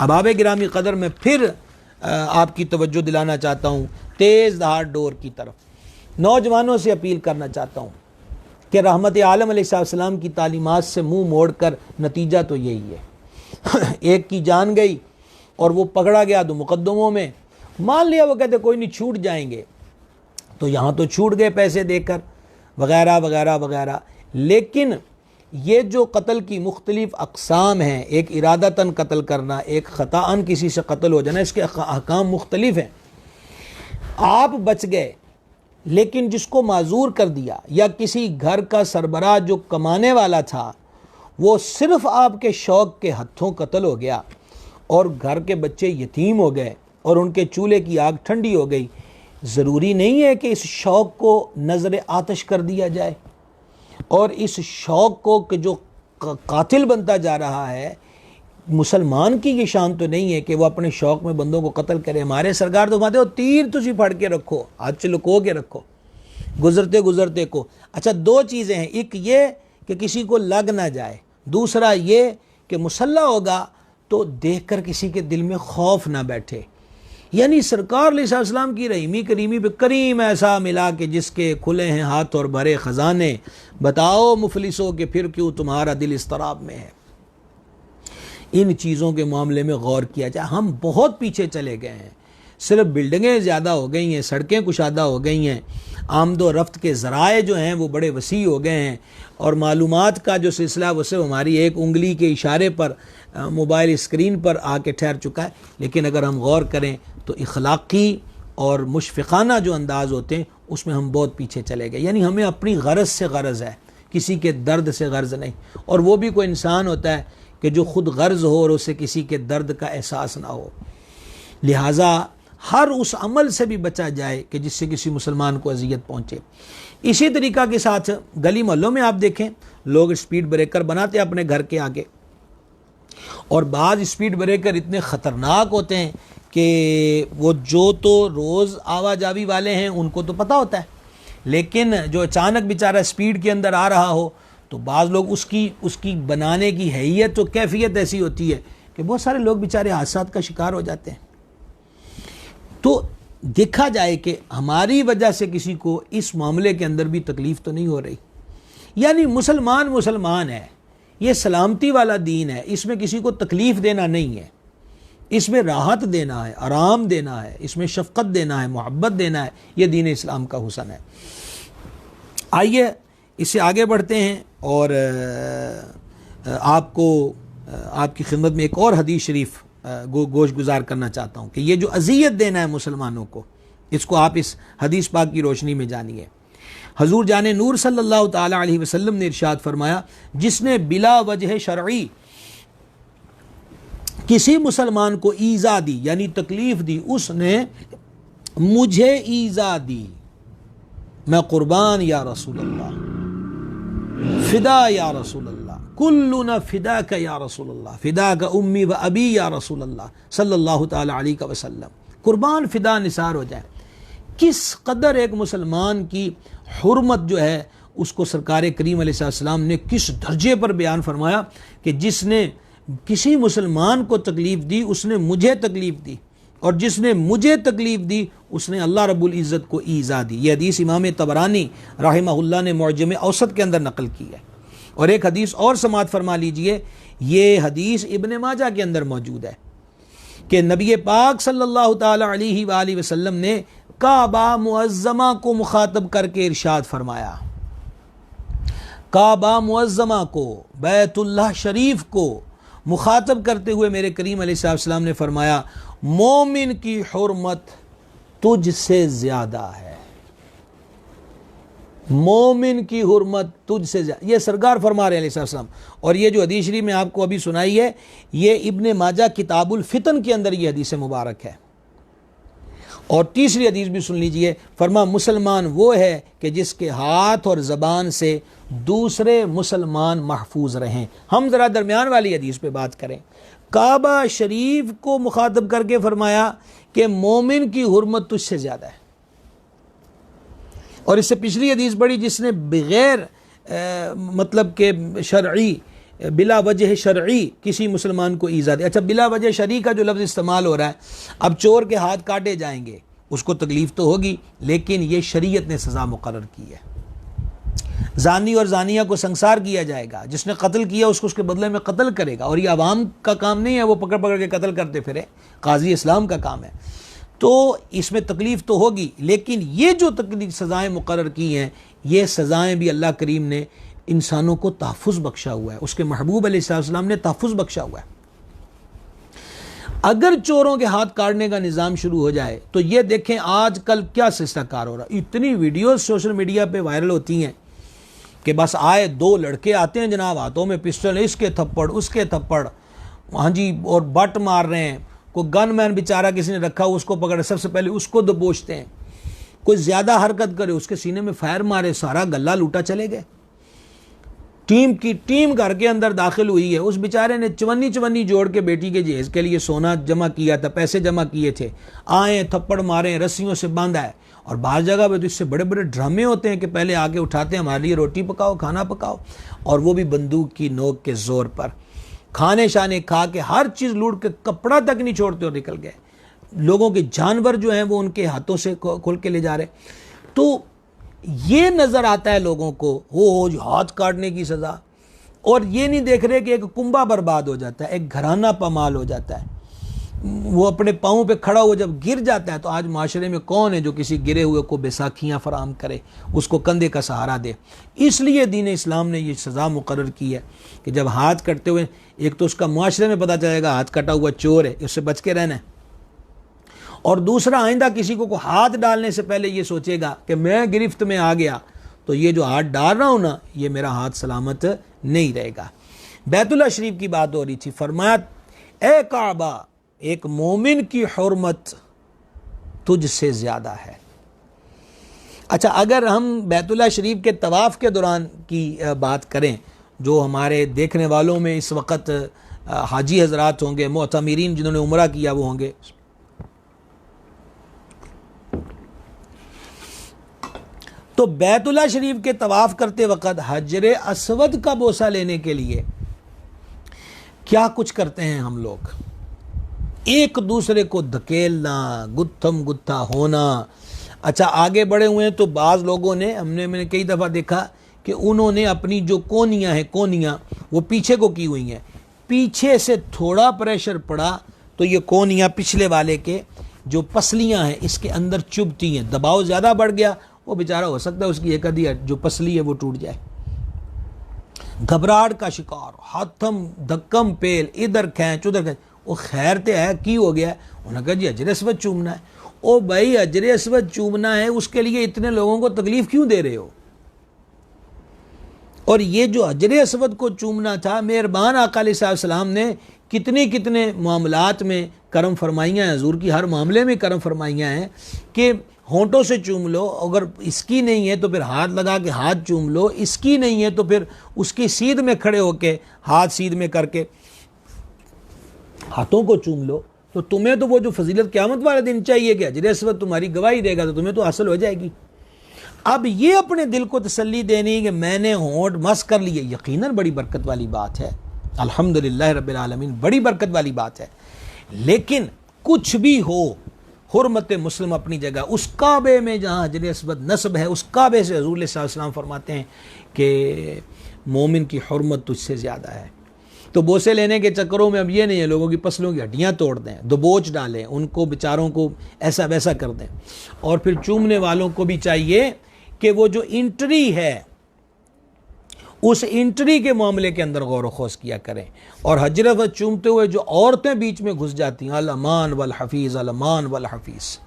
अब आबे गिरामी कदर में फिर आपकी तवज्जो दिलाना चाहता हूँ तेज़ धार डोर की तरफ। नौजवानों से अपील करना चाहता हूँ कि रहमत आलम अलैहिस्सलाम की तालीमात से मुँह मोड़ कर नतीजा तो यही है एक की जान गई और वो पकड़ा गया तो मुकद्दमों में, मान लिया वो कहते कोई नहीं छूट जाएंगे, तो यहाँ तो छूट गए पैसे देकर वगैरह वगैरह वगैरह। लेकिन ये जो कत्ल की मुख्तलिफ अक़साम हैं, एक इरादतन कत्ल करना, एक ख़ताअन किसी से कत्ल हो जाना, इसके अहकाम मुख्तलिफ हैं। आप बच गए लेकिन जिसको माजूर कर दिया, या किसी घर का सरबराह जो कमाने वाला था वो सिर्फ़ आपके शौक़ के हत्थों कत्ल हो गया और घर के बच्चे यतीम हो गए और उनके चूल्हे की आग ठंडी हो गई, ज़रूरी नहीं है कि इस शौक़ को नज़र आतिश कर दिया जाए और इस शौक़ को कि जो कातिल बनता जा रहा है, मुसलमान की ये शान तो नहीं है कि वो अपने शौक़ में बंदों को कत्ल करे। हमारे सरकार तो कहते हो तीर तुझी फड़ के रखो, हाथ से लुको के रखो गुज़रते गुज़रते को। अच्छा, दो चीज़ें हैं, एक ये कि किसी को लग ना जाए, दूसरा ये कि मुसल्ला होगा तो देख कर किसी के दिल में खौफ ना बैठे। यानी सरकार अलैहिस्सलाम की रहीमी करीमी पे करीम ऐसा मिला कि जिसके खुले हैं हाथ और भरे ख़जाने, बताओ मुफलिसों के फिर क्यों तुम्हारा दिल इस्तराब में है। इन चीज़ों के मामले में गौर किया जाए। हम बहुत पीछे चले गए हैं, सिर्फ बिल्डिंगें ज़्यादा हो गई हैं, सड़कें कुशादा हो गई हैं, आमदो रफ्त के ज़राए जो हैं वो बड़े वसी हो गए हैं, और मालूमात का जो सिलसिला वो सिर्फ हमारी एक उंगली के इशारे पर मोबाइल स्क्रीन पर आके ठहर चुका है। लेकिन अगर हम गौर करें तो इखलाक़ी और मुशफ़िक़ाना जो अंदाज़ होते हैं उसमें हम बहुत पीछे चले गए। यानी हमें अपनी गरज से गरज है, किसी के दर्द से गर्ज नहीं। और वो भी कोई इंसान होता है कि जो ख़ुद गर्ज हो और उसे किसी के दर्द का एहसास ना हो। लिहाजा हर उस अमल से भी बचा जाए कि जिससे किसी मुसलमान को अजियत पहुँचे। इसी तरीक़ा के साथ गली मोहल्लों में आप देखें लोग स्पीड ब्रेकर बनाते हैं अपने घर के आगे, और बाज़ स्पीड ब्रेकर इतने ख़तरनाक होते हैं कि वो जो तो रोज़ आवाजावी वाले हैं उनको तो पता होता है, लेकिन जो अचानक बेचारा स्पीड के अंदर आ रहा हो तो बाज़ लोग उसकी बनाने की हैयत तो कैफियत ऐसी होती है कि बहुत सारे लोग बेचारे हादसात का शिकार हो जाते हैं। तो देखा जाए कि हमारी वजह से किसी को इस मामले के अंदर भी तकलीफ़ तो नहीं हो रही। यानी मुसलमान मुसलमान है, ये सलामती वाला दीन है, इसमें किसी को तकलीफ़ देना नहीं है, इसमें राहत देना है, आराम देना है, इसमें शफ़क़त देना है, मोहब्बत देना है। ये दीन इस्लाम का हुस्न है। आइए इससे आगे बढ़ते हैं और आपकी खिदमत में एक और हदीस शरीफ गोश गुजार करना चाहता हूँ कि ये जो अज़ियत देना है मुसलमानों को, इसको आप इस हदीस पाक की रोशनी में जानिए। हजूर जाने नूर सल्लल्लाहु ताला अलैहि वसल्लम ने इरशाद फरमाया, जिसने बिला वजह शरई किसी मुसलमान को ईज़ा दी यानी तकलीफ़ दी, उसने मुझे ईज़ा दी, मैं कुर्बान या रसूल अल्लाह, फिदा या रसूल अल्लाह, कुल्लुना फिदा का या रसूल अल्लाह, फिदा का उम्मी व अबी या रसूल अल्लाह सल्लल्लाहु ताला अलैहि वसल्लम। कुर्बान फिदा निसार हो जाए। किस कदर एक मुसलमान की हुर्मत जो है उसको सरकार करीम अलैहिस्सलाम ने किस दर्जे पर बयान फरमाया कि जिसने किसी मुसलमान को तकलीफ़ दी उसने मुझे तकलीफ़ दी, और जिसने मुझे तकलीफ़ दी उसने अल्लाह रब्बुल इज़्ज़त को ईज़ा दी। यह हदीस इमाम तबरानी रहमहुल्लाह ने मुअज्जम औसत के अंदर नकल की है। और एक हदीस और समात फरमा लीजिए, ये हदीस इब्न माजा के अंदर मौजूद है कि नबी पाक सल्लल्लाहु ताला अलैहि वसल्लम ने काबा मुअज़्ज़मा को मुखातब करके इरशाद फरमाया, काबा मुअज़्ज़मा को, बैतुल्लाह शरीफ को मुखातब करते हुए मेरे करीम अलैहिस्सलाम ने फरमाया, मोमिन की हुर्मत तुझसे ज़्यादा है, मोमिन की हुर्मत तुझसे ज़्यादा। ये सरकार फरमा रहे हैं अलैहिस्सलाम। और ये जो हदीस शरीफ में आपको अभी सुनाई है, ये इब्ने माजा किताबुल फितन के अंदर ये हदीस मुबारक है। और तीसरी हदीस भी सुन लीजिए, फरमा मुसलमान वो है कि जिसके हाथ और ज़बान से दूसरे मुसलमान महफूज रहें। हम ज़रा दरमियान वाली हदीस पे बात करें। काबा शरीफ को मुखातब करके फरमाया कि मोमिन की हुर्मत तुझसे ज़्यादा है। और इससे पिछली हदीस बड़ी जिसने बग़ैर मतलब के शरई, बिला वजह शरई किसी मुसलमान को ईज़ा दे। अच्छा, बिला वजह शरई का जो लफ्ज़ इस्तेमाल हो रहा है, अब चोर के हाथ काटे जाएंगे, उसको तकलीफ़ तो होगी, लेकिन ये शरीयत ने सज़ा मुकर्रर की है। जानी और जानिया को संसार किया जाएगा, जिसने कत्ल किया उसको उसके बदले में कत्ल करेगा। और ये आवाम का काम नहीं है, वो पकड़ पकड़ के कत्ल करते फिरे, काजी इस्लाम का काम है। तो इसमें तकलीफ़ तो होगी, लेकिन ये जो तकलीफ सज़ाएँ मुकर्रर की हैं, ये सज़ाएँ भी अल्लाह करीम ने इंसानों को तहफ़्फ़ुज़ बख्शा हुआ है, उसके महबूब अलैहिस्सलाम ने तहफ़्फ़ुज़ बख्शा हुआ है। अगर चोरों के हाथ काटने का निज़ाम शुरू हो जाए तो ये देखें आजकल क्या सिलसिला कार हो रहा है। इतनी वीडियोस सोशल मीडिया पे वायरल होती हैं कि बस आए दो लड़के आते हैं जनाब, हाथों में पिस्टल, इसके थप्पड़ उसके थप्पड़, हाँ जी, और बट मार रहे हैं। कोई गन मैन बेचारा किसी ने रखा हो, उसको पकड़े, सबसे पहले उसको दबोचते हैं। कोई ज़्यादा हरकत करे उसके सीने में फायर मारे, सारा गला लूटा चले गए। टीम की टीम घर के अंदर दाखिल हुई है, उस बेचारे ने चवन्नी जोड़ के बेटी के जहेज के लिए सोना जमा किया था, पैसे जमा किए थे, आए थप्पड़ मारे, रस्सियों से बांधा है। और बाहर जगह पे तो इससे बड़े बड़े ड्रामे होते हैं कि पहले आके उठाते हैं, हमारे लिए रोटी पकाओ, खाना पकाओ, और वो भी बंदूक की नोक के जोर पर खाने शाने खा के हर चीज़ लूट के कपड़ा तक नहीं छोड़ते और निकल गए। लोगों के जानवर जो हैं वो उनके हाथों से खोल के ले जा रहे। तो ये नज़र आता है लोगों को, हो हाथ काटने की सज़ा, और ये नहीं देख रहे कि एक कुंबा बर्बाद हो जाता है, एक घराना पामाल हो जाता है। वो अपने पाँव पे खड़ा हुआ जब गिर जाता है, तो आज माशरे में कौन है जो किसी गिरे हुए को बैसाखियाँ फराम करे, उसको कंधे का सहारा दे। इसलिए दीन इस्लाम ने ये सज़ा मुकर्रर की है कि जब हाथ कटते हुए, एक तो उसका माशरे में पता चलेगा हाथ कटा हुआ चोर है, उससे बच के रहना है, और दूसरा आइंदा किसी को हाथ डालने से पहले ये सोचेगा कि मैं गिरफ्त में आ गया तो ये जो हाथ डाल रहा हूँ ना, ये मेरा हाथ सलामत नहीं रहेगा। बैतुल्लाह शरीफ की बात हो रही थी, फरमाया ए काबा, एक मोमिन की हुर्मत तुझसे ज़्यादा है। अच्छा, अगर हम बैतुल्लाह शरीफ के तवाफ़ के दौरान की बात करें, जो हमारे देखने वालों में इस वक्त हाजी हजरात होंगे, मुअतमिरीन जिन्होंने उम्रा किया वो होंगे, तो बैतुल्लाह शरीफ के तवाफ़ करते वक़्त हजरे अस्वद का बोसा लेने के लिए क्या कुछ करते हैं हम लोग। एक दूसरे को धकेलना, गुत्थम गुत्था होना। अच्छा, आगे बढ़े हुए हैं तो बाज़ लोगों ने, मैंने कई दफ़ा देखा कि उन्होंने अपनी जो कोनियाँ हैं, कोनियाँ वो पीछे को की हुई हैं, पीछे से थोड़ा प्रेशर पड़ा तो ये कोनियाँ पिछले वाले के जो पसलियाँ हैं इसके अंदर चुभती हैं। दबाव ज़्यादा बढ़ गया, वो बेचारा हो सकता है उसकी एक आधी जो पसली है वो टूट जाए। घबराहट का शिकार, हाथम धक्कम पेल, इधर खींच उधर खींच। वो खैर तो है, की हो गया, उन्होंने कहा जी अजर अस्वद चूमना है। ओ भाई, अजर अस्वद चूमना है, उसके लिए इतने लोगों को तकलीफ क्यों दे रहे हो। और ये जो अजर अस्वद को चूमना था, मेहरबान आका अलैहिस्सलाम ने कितने कितने मामलात में करम फरमाइयाँ हैं, हजूर की हर मामले में करम फरमाइयाँ हैं कि होंठों से चूम लो, अगर इसकी नहीं है तो फिर हाथ लगा के हाथ चूम लो, इसकी नहीं है तो फिर उसकी सीध में खड़े होके हाथ सीध में करके हाथों को चूम लो। तो तुम्हें तो वो जो फजीलत क़यामत वाले दिन चाहिए कि अजर अस्वद तुम्हारी गवाही देगा, तो तुम्हें तो हासिल हो जाएगी। अब ये अपने दिल को तसल्ली देनी कि मैंने होंठ मस कर लिए, यकीनन बड़ी बरकत वाली बात है, अल्हम्दुलिल्लाह रब्बिल आलमीन, बड़ी बरकत वाली बात है। लेकिन कुछ भी हो, हुर्मत मुस्लिम अपनी जगह, उस काबे में जहाँ हजर अस्वद नस्ब है, उस काबे से हुज़ूर सल्लल्लाहु अलैहि वसल्लम फरमाते हैं कि मोमिन की हुर्मत तुझसे ज़्यादा है। तो बोसे लेने के चक्करों में अब ये नहीं है लोगों की पसलों की हड्डियाँ तोड़ दें, दबोच डालें, उनको बेचारों को ऐसा वैसा कर दें। और फिर चूमने वालों को भी चाहिए कि वो जो इंट्री है, उस इंट्री के मामले के अंदर गौर खोज किया करें। और हजरत चूमते हुए जो औरतें बीच में घुस जाती हैं, अल-अमान वल हफीज़, अल-अमान वल हफीज़,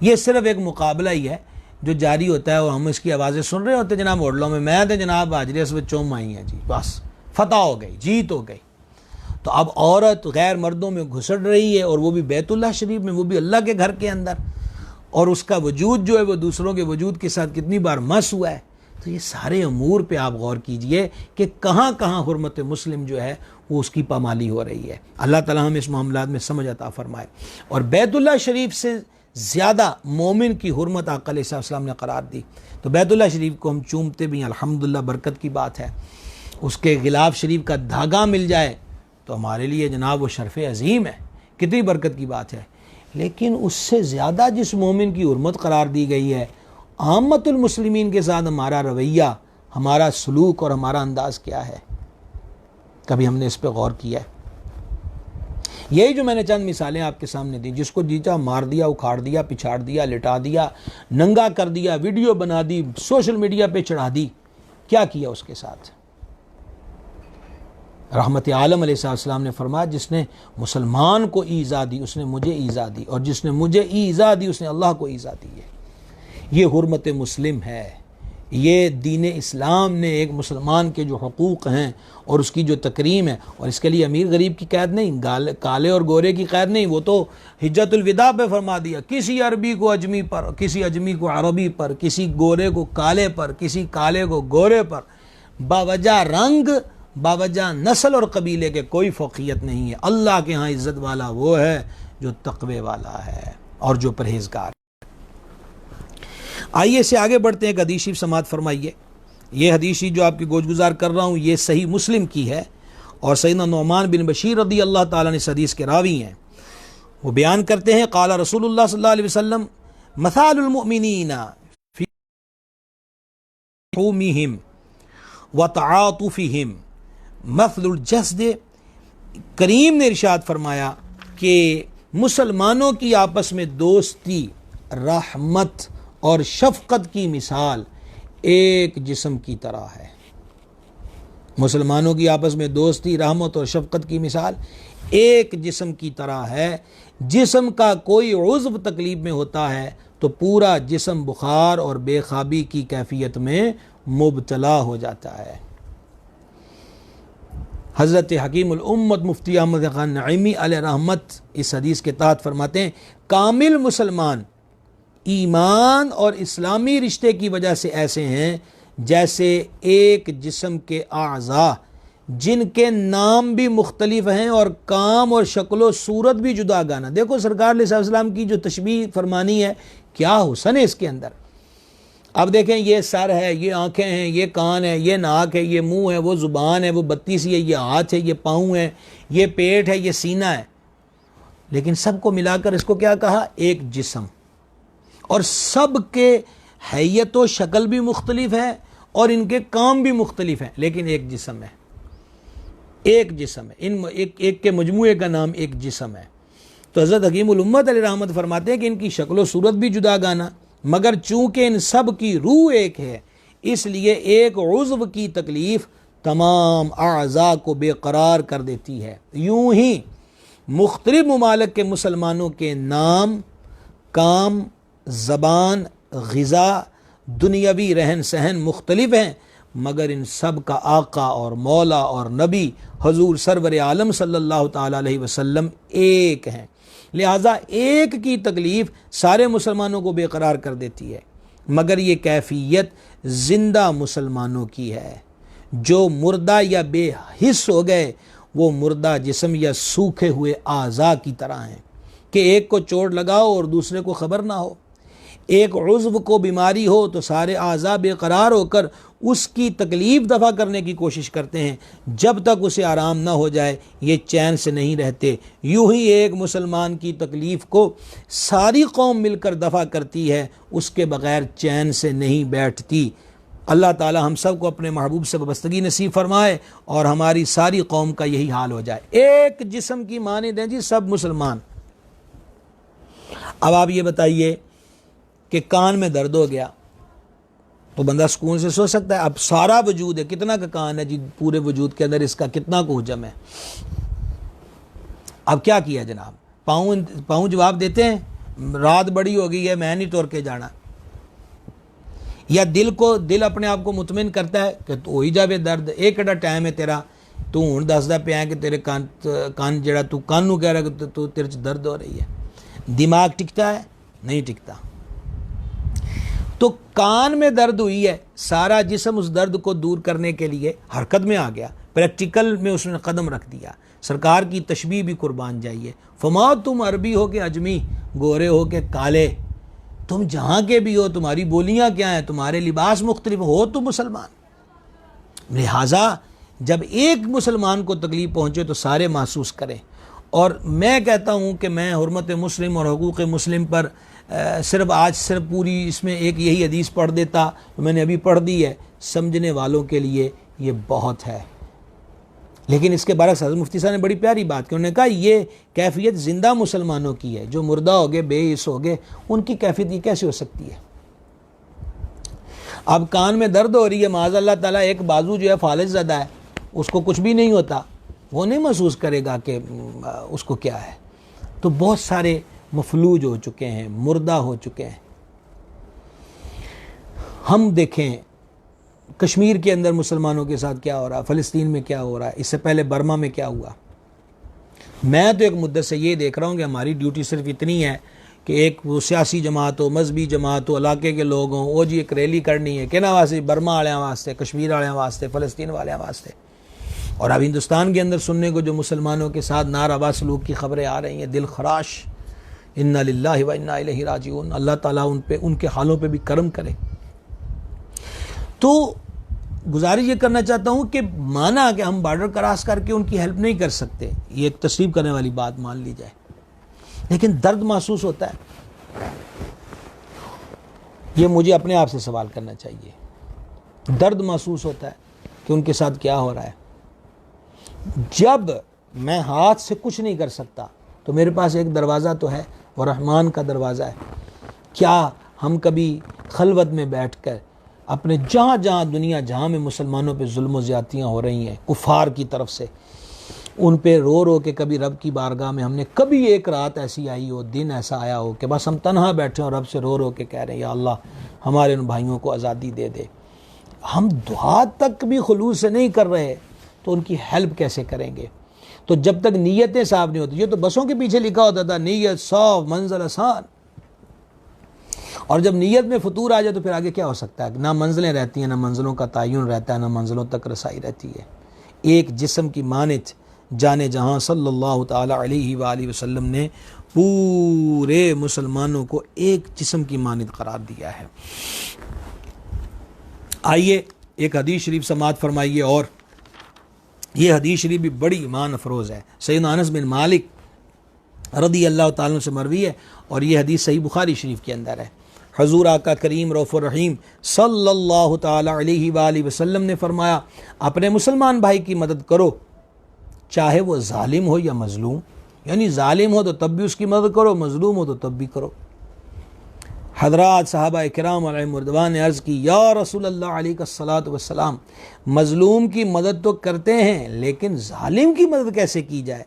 ये सिर्फ एक मुकाबला ही है जो जारी होता है और हम इसकी आवाज़ें सुन रहे होते हैं जनाब होटलों में, मैं तो जनाब हाजरे से चूम आई हैं जी, बस फतह हो गई, जीत हो गई। तो अब औरत गैर मर्दों में घुसड़ रही है, और वो भी बैतुल्लाह शरीफ में, वो भी अल्लाह के घर के अंदर, और उसका वजूद जो है वो दूसरों के वजूद के साथ कितनी बार मस हुआ है। तो ये सारे अमूर पे आप गौर कीजिए कि कहाँ कहाँ हुर्मत मुस्लिम जो है वो उसकी पामाली हो रही है। अल्लाह ताला हमें इस मामलात में समझ अता फरमाए। और बैतुल्लाह शरीफ से ज़्यादा मोमिन की हुर्मत आका अलैहि सलाम ने करार दी। तो बैतुल्लाह शरीफ को हम चूमते भी हैं, अल्हम्दुलिल्लाह बरकत की बात है। उसके गिलाफ शरीफ का धागा मिल जाए तो हमारे लिए जनाब वो शर्फ़ अज़ीम है, कितनी बरकत की बात है। लेकिन उससे ज़्यादा जिस मोमिन की हुर्मत करार दी गई है, आमतुल मुस्लिमीन के साथ हमारा रवैया, हमारा सलूक और हमारा अंदाज़ क्या है? कभी हमने इस पर गौर किया है? यही जो मैंने चंद मिसालें आपके सामने दी, जिसको जीता मार दिया, उखाड़ दिया, पिछाड़ दिया, लिटा दिया, नंगा कर दिया, वीडियो बना दी, सोशल मीडिया पे चढ़ा दी, क्या किया उसके साथ? रहमत आलम अलैहिस्सलाम ने फरमाया, जिसने मुसलमान को ईज़ा दी उसने मुझे ईज़ा दी, और जिसने मुझे ईज़ा दी उसने अल्लाह को ईज़ा दी है। ये हुर्मत मुस्लिम है। ये दीन इस्लाम ने एक मुसलमान के जो हकूक़ हैं और उसकी जो तकरीम है, और इसके लिए अमीर गरीब की कैद नहीं, काले और गोरे की कैद नहीं, वो तो हिज्जतुल विदा पे फरमा दिया, किसी अरबी को अजमी पर, किसी अजमी को अरबी पर, किसी गोरे को काले पर, किसी काले को गोरे पर, बावजह रंग, बावजह नस्ल और कबीले के कोई फ़ौक़ियत नहीं है। अल्लाह के यहाँ इज़्ज़त वाला वो है जो तक़वे वाला है और जो परहेज़गार। आइए से आगे बढ़ते हैं, एक हदीस शरीफ समाअत फरमाइए। ये हदीस शरीफ जो आपकी गोशगुजार कर रहा हूँ ये सही मुस्लिम की है, और सैयदना नुअमान बिन बशीर रदी अल्लाह ताला ने इस हदीस के रावी हैं। वो बयान करते हैं, क़ाला रसूलुल्लाह सल्लल्लाहु अलैहि वसल्लम मसालुल मुमिनीना फी हुमिहिम व तआतुफिहिम मसलुल जस्द। करीम ने इरशाद फरमाया कि मुसलमानों की आपस में दोस्ती, रहमत और शफ़क़त की मिसाल एक जिस्म की तरह है। मुसलमानों की आपस में दोस्ती, रहमत और शफ़क़त की मिसाल एक जिस्म की तरह है। जिस्म का कोई उज़्व तकलीफ़ में होता है तो पूरा जिस्म बुखार और बेख़ाबी की कैफियत में मुब्तला हो जाता है। हज़रत हकीमुल उम्मत मुफ्ती अहमद ख़ान नईमी अलैहि रहमत इस हदीस के तहत फरमाते हैं, कामिल मुसलमान ईमान और इस्लामी रिश्ते की वजह से ऐसे हैं जैसे एक जिस्म के आज़ा जिनके नाम भी मुख्तलिफ हैं और काम और शक्ल सूरत भी जुदा गाना। देखो सरकार अलैहिस्सलाम की जो तशबीह फरमानी है, क्या हुस्न है इसके अंदर। अब देखें, ये सर है, ये आंखें हैं, ये कान है, ये नाक है, ये मुंह है, वो ज़ुबान है, वो बत्तीसी है, ये हाथ है, ये पाँव है, ये पेट है, ये सीना है, लेकिन सबको मिलाकर इसको क्या कहा? एक जिस्म। और सब के हैयत व शक्ल भी मुख्तलिफ है और इनके काम भी मुख्तलिफ हैं, लेकिन एक जिस्म है, एक जिस्म है। इन एक के मजमूए का नाम एक जिस्म है। तो हज़रत हकीमुल उम्मत अलैहि रहमत फरमाते हैं कि इनकी शक्ल व सूरत भी जुदा गाना, मगर चूँकि इन सब की रूह एक है, इसलिए एक उज़्व की तकलीफ़ तमाम आज़ा को बेकरार कर देती है। यूँ ही मुख्तलिफ ममालिक के मुसलमानों के नाम, काम, ज़बान, ग़िज़ा, दुनियावी रहन सहन मुख्तलिफ हैं, मगर इन सब का आका और मौला और नबी हजूर सरवर आलम सल्लल्लाहु ताला अलैहि वसल्लम एक हैं। लिहाजा एक की तकलीफ़ सारे मुसलमानों को बेकरार कर देती है, मगर ये कैफियत ज़िंदा मुसलमानों की है। जो मुर्दा या बेहिस हो गए वो मुर्दा जिस्म या सूखे हुए आज़ा की तरह हैं कि एक को चोट लगाओ और दूसरे को ख़बर ना हो, एक उज़्व को बीमारी हो तो सारे आज़ा बेकरार होकर उसकी तकलीफ़ दफ़ा करने की कोशिश करते हैं, जब तक उसे आराम ना हो जाए ये चैन से नहीं रहते। यूं ही एक मुसलमान की तकलीफ़ को सारी कौम मिलकर दफ़ा करती है, उसके बग़ैर चैन से नहीं बैठती। अल्लाह ताला हम सब को अपने महबूब से वाबस्तगी नसीब फरमाए और हमारी सारी कौम का यही हाल हो जाए। एक जिस्म की मानिंद हैं जी सब मुसलमान। अब आप ये बताइए कि कान में दर्द हो गया तो बंदा सुकून से सो सकता है? अब सारा वजूद है, कितना का कान है जी पूरे वजूद के अंदर, इसका कितना को हजम है। अब क्या किया जनाब? पाँव जवाब देते हैं रात बड़ी हो गई है मैं नहीं तोड़ के जाना, या दिल अपने आप को मुतमिन करता है कि तो हो ही जावे दर्द, एक एडा टाइम है तेरा, तू हुण दसदा पिया कि तेरे कान जड़ा तू कान नूं कह रहा कि तू तेरे च दर्द हो रही है। दिमाग टिकता है? नहीं टिकता। तो कान में दर्द हुई है, सारा जिस्म उस दर्द को दूर करने के लिए हरकत में आ गया, प्रैक्टिकल में उसने कदम रख दिया। सरकार की तशबीह भी कुर्बान जाइए, फमा तुम अरबी हो के अजमी, गोरे हो के काले, तुम जहाँ के भी हो, तुम्हारी बोलियाँ क्या हैं, तुम्हारे लिबास मुख्तलिफ हो, तुम मुसलमान। लिहाजा जब एक मुसलमान को तकलीफ़ पहुँचे तो सारे महसूस करें। और मैं कहता हूँ कि मैं हुर्मत मुस्लिम और हुकूक़ मुस्लिम पर सिर्फ पूरी इसमें एक यही हदीस पढ़ देता, तो मैंने अभी पढ़ दी है, समझने वालों के लिए ये बहुत है। लेकिन इसके बरक्स हज़रत मुफ्ती साहब ने बड़ी प्यारी बात की, उन्होंने कहा ये कैफियत ज़िंदा मुसलमानों की है, जो मुर्दा हो गए बेहिस हो गए उनकी कैफियत ये कैसे हो सकती है? अब कान में दर्द हो रही है, माज़अल्लाह ताला एक बाजू जो है फालिज ज़दा है, उसको कुछ भी नहीं होता, वो नहीं महसूस करेगा कि उसको क्या है। तो बहुत सारे मफलूज हो चुके हैं, मुर्दा हो चुके हैं। हम देखें कश्मीर के अंदर मुसलमानों के साथ क्या हो रहा है, फ़लस्तीन में क्या हो रहा है, इससे पहले बर्मा में क्या हुआ। मैं तो एक मुद्दत से ये देख रहा हूँ कि हमारी ड्यूटी सिर्फ इतनी है कि एक वो सियासी जमात हो, मजहबी जमात हो, इलाके के लोग हों, वो जी एक रैली करनी है कहना वास्ते, बर्मा वाले वास्ते, कश्मीर वाले वास्ते, फ़लस्तीन वाले वास्ते। और अब हिंदुस्तान के अंदर सुनने को जो मुसलमानों के साथ नारवा सलूक की खबरें आ रही हैं, दिल खराश। इन्ना लिल्लाहि व इन्ना इलैहि राजिऊन। अल्लाह ताला उन पे, उनके हालों पे भी करम करे। तो गुजारिश ये करना चाहता हूँ कि माना कि हम बॉर्डर क्रॉस करके उनकी हेल्प नहीं कर सकते, ये एक तस्लीम करने वाली बात मान ली जाए, लेकिन दर्द महसूस होता है। ये मुझे अपने आप से सवाल करना चाहिए, दर्द महसूस होता है कि उनके साथ क्या हो रहा है। जब मैं हाथ से कुछ नहीं कर सकता तो मेरे पास एक दरवाज़ा तो है, वो रहमान का दरवाज़ा है। क्या हम कभी खलवत में बैठकर अपने जहाँ जहाँ दुनिया जहाँ में मुसलमानों पे जुल्म ज़्यादतियाँ हो रही हैं कुफार की तरफ से, उन पे रो रो के कभी रब की बारगाह में हमने कभी एक रात ऐसी आई हो, दिन ऐसा आया हो कि बस हम तन्हा बैठे और रब से रो रो के कह रहे हैं या अल्लाह हमारे उन भाइयों को आज़ादी दे दे। हम दुआ तक भी खुलूस से नहीं कर रहे तो उनकी हेल्प कैसे करेंगे? तो जब तक नीयतें साफ नहीं होती, ये तो बसों के पीछे लिखा होता था नीयत साफ मंजिल आसान, और जब नीयत में फतूर आ जाए तो फिर आगे क्या हो सकता है? ना मंजिलें रहती हैं, ना मंजिलों का तयन रहता है, ना मंजिलों तक रसाई रहती है। एक जिस्म की मानित जाने जहाँ सल्लल्लाहु ताला अलैहि वालैहि वसल्लम ने पूरे मुसलमानों को एक जिस्म की मानित करार दिया है। आइए एक हदीस शरीफ समाअत फरमाइए, और ये हदीस शरीफ भी बड़ी ईमान अफरोज़ है। सैयदना अनस बिन मालिक रदी अल्लाह ताला से मरवी है, और ये हदीस सही बुखारी शरीफ के अंदर है। हजूर आका करीम रऊफ़ुर रहीम सल्लल्लाहु ताला अलैहि वालैहि वसल्लम ने फरमाया, अपने मुसलमान भाई की मदद करो, चाहे वो जालिम हो या मजलूम। यानी जालिम हो तो तब भी उसकी मदद करो, मजलूम हो तो तब भी करो। हज़रात सहाबा किराम अलैहिमुर्रिदवान ने अर्ज़ की, या रसूलल्लाह अलैहिस्सलातु वस्सलाम, मजलूम की मदद तो करते हैं लेकिन जालिम की मदद कैसे की जाए?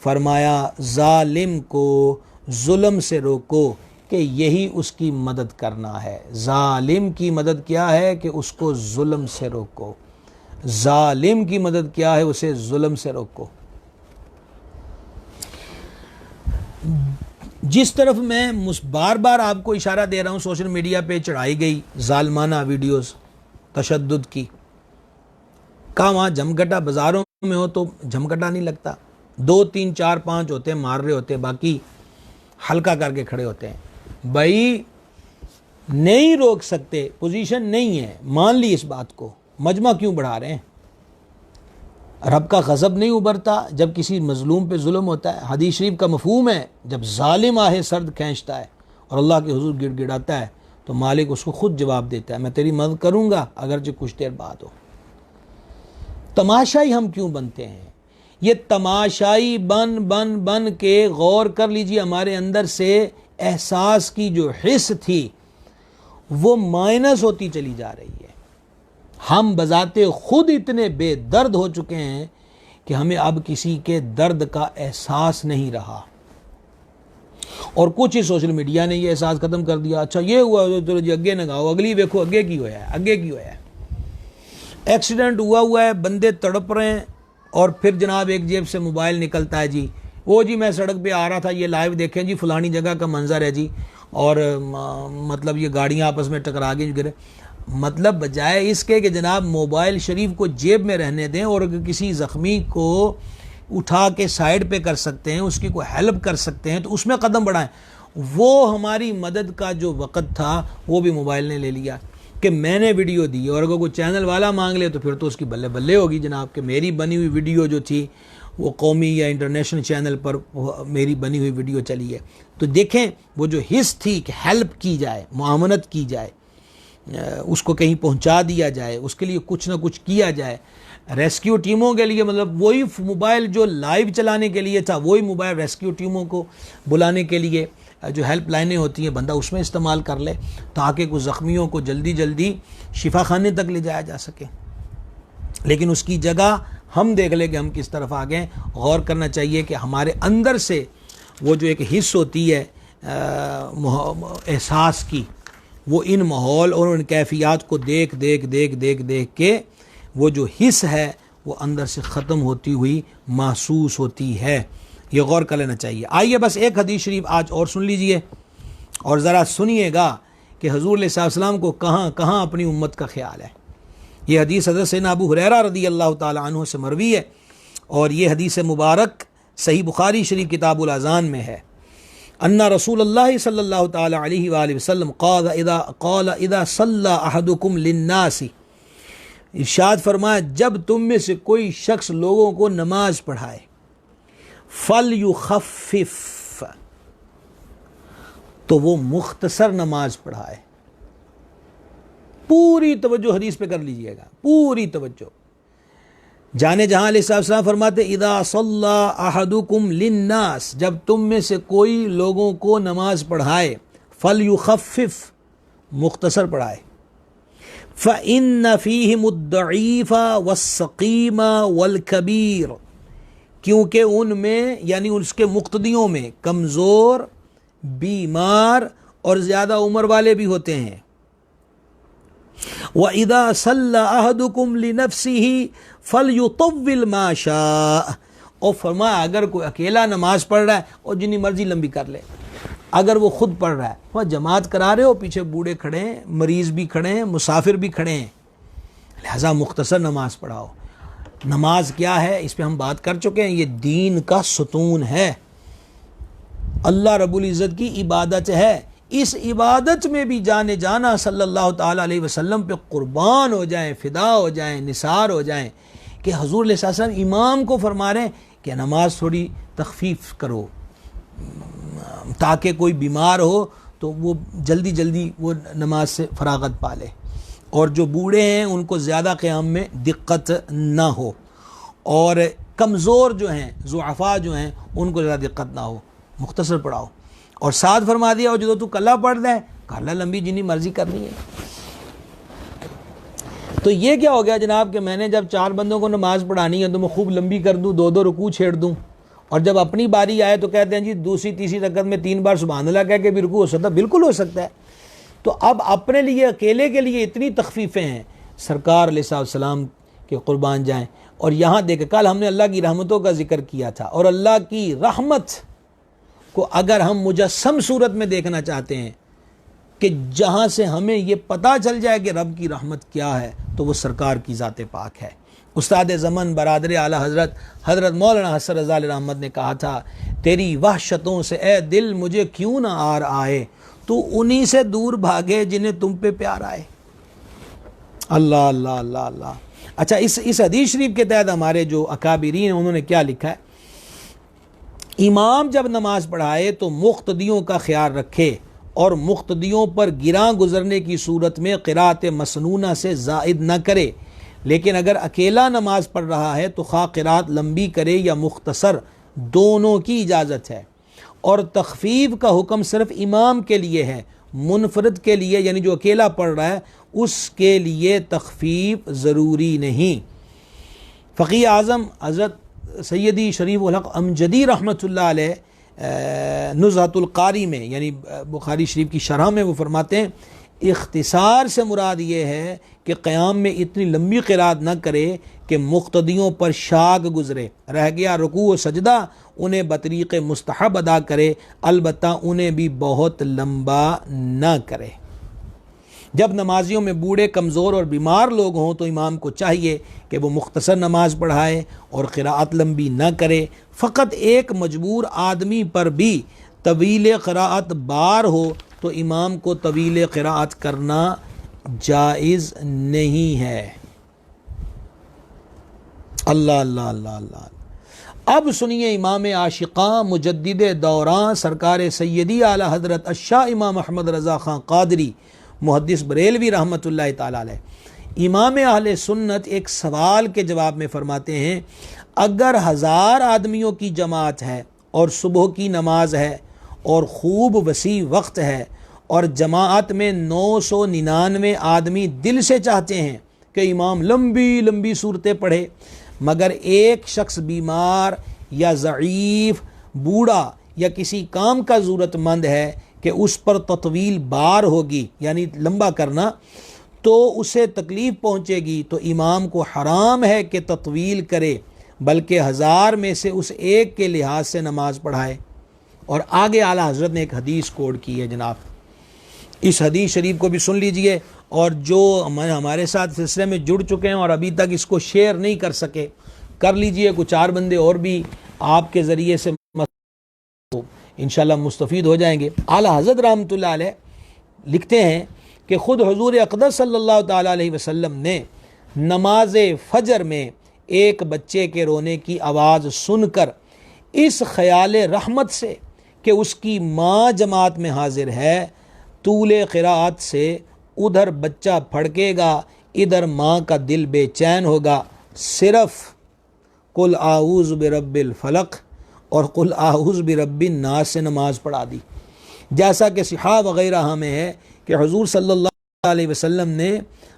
फरमाया, जालिम को जुल्म से रोको कि यही उसकी मदद करना है। जालिम की मदद क्या है कि उसको जुल्म से रोको। जालिम की मदद क्या है? उसे जुल्म से रोको। जिस तरफ मैं बार बार आपको इशारा दे रहा हूँ, सोशल मीडिया पे चढ़ाई गई जालमाना वीडियोस तशद्दुद की, कहाँ वहाँ जमघटा बाज़ारों में हो तो जमघटा नहीं लगता, 2 3 4 5 होते हैं मार रहे होते हैं, बाकी हल्का करके खड़े होते हैं। भाई नहीं रोक सकते, पोजीशन नहीं है, मान ली इस बात को, मजमा क्यों बढ़ा रहे हैं? रब का गज़ब नहीं उभरता जब किसी मजलूम पे जुल्म होता है? हदीस शरीफ का मफहूम है, जब जालिम आहे सर्द खींचता है और अल्लाह के हुजूर गिड़गिड़ाता है तो मालिक उसको खुद जवाब देता है, मैं तेरी मदद करूँगा अगरचे कुछ देर बाद हो। तमाशाई हम क्यों बनते हैं? ये तमाशाई बन बन बन के गौर कर लीजिए, हमारे अंदर से एहसास की जो हिस्स थी वो माइनस होती चली जा रही है। हम बजाते खुद इतने बेदर्द हो चुके हैं कि हमें अब किसी के दर्द का एहसास नहीं रहा। और कुछ ही सोशल मीडिया ने ये एहसास खत्म कर दिया, अच्छा ये हुआ तो जी अगे न गाओ, अगली देखो अगे की होया है, अगे की होया है। एक्सीडेंट हुआ है, बंदे तड़प रहे हैं और फिर जनाब एक जेब से मोबाइल निकलता है जी, वो जी मैं सड़क पे आ रहा था, ये लाइव देखें जी, फलानी जगह का मंजर है जी, और मतलब ये गाड़ियाँ आपस में टकरा गई गिरे। मतलब बजाय इसके कि जनाब मोबाइल शरीफ को जेब में रहने दें और किसी ज़ख्मी को उठा के साइड पे कर सकते हैं, उसकी कोई हेल्प कर सकते हैं तो उसमें कदम बढ़ाएं। वो हमारी मदद का जो वक़्त था वो भी मोबाइल ने ले लिया कि मैंने वीडियो दी, और अगर कोई चैनल वाला मांग ले तो फिर तो उसकी बल्ले बल्ले होगी जनाब कि मेरी बनी हुई वीडियो जो थी वो कौमी या इंटरनेशनल चैनल पर मेरी बनी हुई वीडियो चली है। तो देखें वो जो हिस्स थी कि हेल्प की जाए, मुआवनत की जाए, उसको कहीं पहुंचा दिया जाए, उसके लिए कुछ ना कुछ किया जाए। रेस्क्यू टीमों के लिए मतलब वही मोबाइल जो लाइव चलाने के लिए था, वही मोबाइल रेस्क्यू टीमों को बुलाने के लिए जो हेल्प लाइनें होती हैं बंदा उसमें इस्तेमाल कर ले ताकि कुछ ज़ख्मियों को जल्दी जल्दी शिफा खाने तक ले जाया जा सके। लेकिन उसकी जगह हम देख लें कि हम किस तरफ आ गए। गौर करना चाहिए कि हमारे अंदर से वो जो एक हिस्स होती है एहसास की, वो इन माहौल और उन कैफियत को देख देख देख देख देख के वो जो हिस्स है वो अंदर से ख़त्म होती हुई महसूस होती है। ये गौर कर लेना चाहिए। आइए बस एक हदीस शरीफ आज और सुन लीजिए और ज़रा सुनिएगा कि हुज़ूर सल्लल्लाहु अलैहि वसल्लम को कहाँ कहाँ अपनी उम्मत का ख्याल है। ये हदीस हज़रत सैयदना अबू हुरैरा रज़ी अल्लाह ताला अन्हु से मरवी है और ये हदीस मुबारक सही बुखारी शरीफ किताबुल अज़ान में है। अन्ना रसूलुल्लाह सल्लल्लाहु ताला अलैहि वसल्लम क़ाल इज़ा सल्ला अहदुकुम लिन्नासी, इरशाद फरमाया जब तुम में से कोई शख्स लोगों को नमाज पढ़ाए, फल युखफ़िफ़, तो वो मुख्तसर नमाज पढ़ाए। पूरी तवज्जो हदीस पे कर लीजिएगा, पूरी तवज्जो। जाने जहां अलैहिस्सलाम फरमाते इदा सल्ला अहदुकुम लिन्नास, जब तुम में से कोई लोगों को नमाज पढ़ाए, फल युखफ़िफ़, मुख्तसर पढ़ाए। फ़इन्न फ़ीहिमुद्दईफ़ा वस्सक़ीमा वलकबीर, क्योंकि उनमें यानी उसके मुक़्तदियों में कमज़ोर, बीमार और ज़्यादा उम्र वाले भी होते हैं। व इदा सल्ला अहदुकुम लिनफ्सिही फलयुतव्विल मा शाअ, और फरमाया अगर कोई अकेला नमाज पढ़ रहा है और जितनी मर्जी लंबी कर ले, अगर वो खुद पढ़ रहा है, वह जमात करा रहे हो, पीछे बूढ़े खड़े हैं, मरीज़ भी खड़े हैं, मुसाफिर भी खड़े हैं, लिहाजा मुख्तसर नमाज पढ़ाओ। नमाज क्या है इस पर हम बात कर चुके हैं, ये दीन का सुतून है, अल्लाह रब्बुल इज़्ज़त की इबादत है। इस इबादत में भी जाने जाना सल्लल्लाहु ताला अलैहि वसल्लम पे कुर्बान हो जाएं, फ़िदा हो जाएं, निसार हो जाएं कि हुज़ूर सल्लल्लाहु अलैहि वसल्लम इमाम को फरमा रहे हैं कि नमाज थोड़ी तख़फ़ीफ़ करो ताकि कोई बीमार हो तो वो जल्दी जल्दी वो नमाज से फरागत पा ले, और जो बूढ़े हैं उनको ज़्यादा क़याम में दिक्कत ना हो, और कमज़ोर जो हैं, ज़ुअफ़ा जो हैं, उनको ज़्यादा दिक्कत ना हो। मुख्तसर पढ़ाओ। और साथ फरमा दिया और जो तू कल्ला पढ़ दे, कल्ला लंबी जितनी मर्जी करनी है। तो ये क्या हो गया जनाब कि मैंने जब 4 बंदों को नमाज पढ़ानी है तो मैं खूब लंबी कर दूँ, 2-2 रुकू छेड़ दूँ, और जब अपनी बारी आए तो कहते हैं जी दूसरी तीसरी रकअत में 3 बार सुभान अल्लाह कह के भी रुकू हो सकता है। बिल्कुल हो सकता है। तो अब अपने लिए अकेले के लिए इतनी तख़फ़ीफ़ें हैं, सरकार अलैहिस्सलाम के क़ुरबान जाएँ। और यहाँ देखें, कल हमने अल्लाह की रहमतों का जिक्र किया था, और अल्लाह की रहमत को अगर हम मुजस्सम सूरत में देखना चाहते हैं कि जहाँ से हमें ये पता चल जाए कि रब की रहमत क्या है, तो वो सरकार की ज़ात पाक है। उस्ताद ज़मन बरादर आला हज़रत मौलाना हसन रज़ा अहमद ने कहा था, तेरी वहशतों से ए दिल मुझे क्यों ना आर आए, तो उन्हीं से दूर भागे जिन्हें तुम पे प्यार आए। अल्लाह अल्लाह अल्लाह अल्लाह। अच्छा, इस हदीस शरीफ के तहत हमारे जो अकाबिरीन हैं उन्होंने क्या लिखा है, इमाम जब नमाज पढ़ाए तो मुक्तदियों का ख्याल रखे और मुक्तदियों पर गिरा गुजरने की सूरत में क़िराअत मसनूना से ज़ायद न करे, लेकिन अगर अकेला नमाज पढ़ रहा है तो खा क़िराअत लंबी करे या मुख्तसर, दोनों की इजाज़त है। और तख़फ़ीफ़ का हुक्म सिर्फ इमाम के लिए है, मुनफरद के लिए यानी जो अकेला पढ़ रहा है उसके लिए तख़फ़ीफ़ ज़रूरी नहीं। फ़क़ीह आज़म हज़रत सैयदी शरीफ उल हक़ अमजदी रहमतुल्लाह अलैह नुज़हतुल क़ारी में यानी बुखारी शरीफ की शरह में वो फरमाते हैं, इख्तिसार से मुराद ये है कि क़याम में इतनी लंबी क़िराअत न करे कि मुक़्तदियों पर शाग गुज़रे, रह गया रुकू व सजदा उन्हें बतरीक़ मुस्तहब अदा करे, अलबत्ता उन्हें भी बहुत लंबा न करे। जब नमाजियों में बूढ़े, कमज़ोर और बीमार लोग हों तो इमाम को चाहिए कि वो मुख्तसर नमाज पढ़ाए और क़िराअत लंबी न करे। फ़कत एक मजबूर आदमी पर भी तवील क़िराअत बार हो तो इमाम को तवील क़िराअत करना जायज़ नहीं है। अल्लाह अल्लाह अल्लाह अल्लाह। अब सुनिए इमाम आशिक़ां मुजद्दिद दौरान सरकार सैयदी आला हज़रत अशाह इमाम अहमद रज़ा ख़ान क़ादरी मुहद्दिस बरेलवी रहमतुल्लाह ताला अलैह, इमाम अहले सुन्नत एक सवाल के जवाब में फरमाते हैं, अगर 1000 आदमियों की जमात है और सुबह की नमाज है और खूब वसी वक्त है और जमात में 999 आदमी दिल से चाहते हैं कि इमाम लंबी लंबी सूरतें पढ़े, मगर एक शख्स बीमार या ज़ईफ़, बूढ़ा या किसी काम का ज़रूरतमंद है कि उस पर ततवील बार होगी यानी लंबा करना, तो उसे तकलीफ़ पहुँचेगी, तो इमाम को हराम है कि ततवील करे, बल्कि 1000 में से उस एक के लिहाज से नमाज पढ़ाए। और आगे आला हज़रत ने एक हदीस कोड की है जनाब, इस हदीस शरीफ को भी सुन लीजिए, और जो हमारे साथ सिलसिले में जुड़ चुके हैं और अभी तक इसको शेयर नहीं कर सके, कर लीजिए, कुछ 4 बंदे और भी आपके ज़रिए से इंशाल्लाह मुस्तफ़ीद हो जाएंगे। आला हज़रत रहमतुल्लाह अलैह लिखते हैं कि ख़ुद हुज़ूर अक़दस सल्लल्लाहु ताला अलैहि वसल्लम ने नमाज फ़जर में एक बच्चे के रोने की आवाज़ सुनकर इस ख़याल रहमत से कि उसकी माँ जमात में हाजिर है, तूले क़िराअत से उधर बच्चा फड़केगा, इधर माँ का दिल बेचैन होगा, सिर्फ़ कुल आऊज़ु बिरब्बिल फ़लक़ और कुल आऊज़ु बिरब्बिन नास से नमाज पढ़ा दी। जैसा कि सिहा वग़ैरह में है कि हुज़ूर सल्लल्लाहु अलैहि वसल्लम ने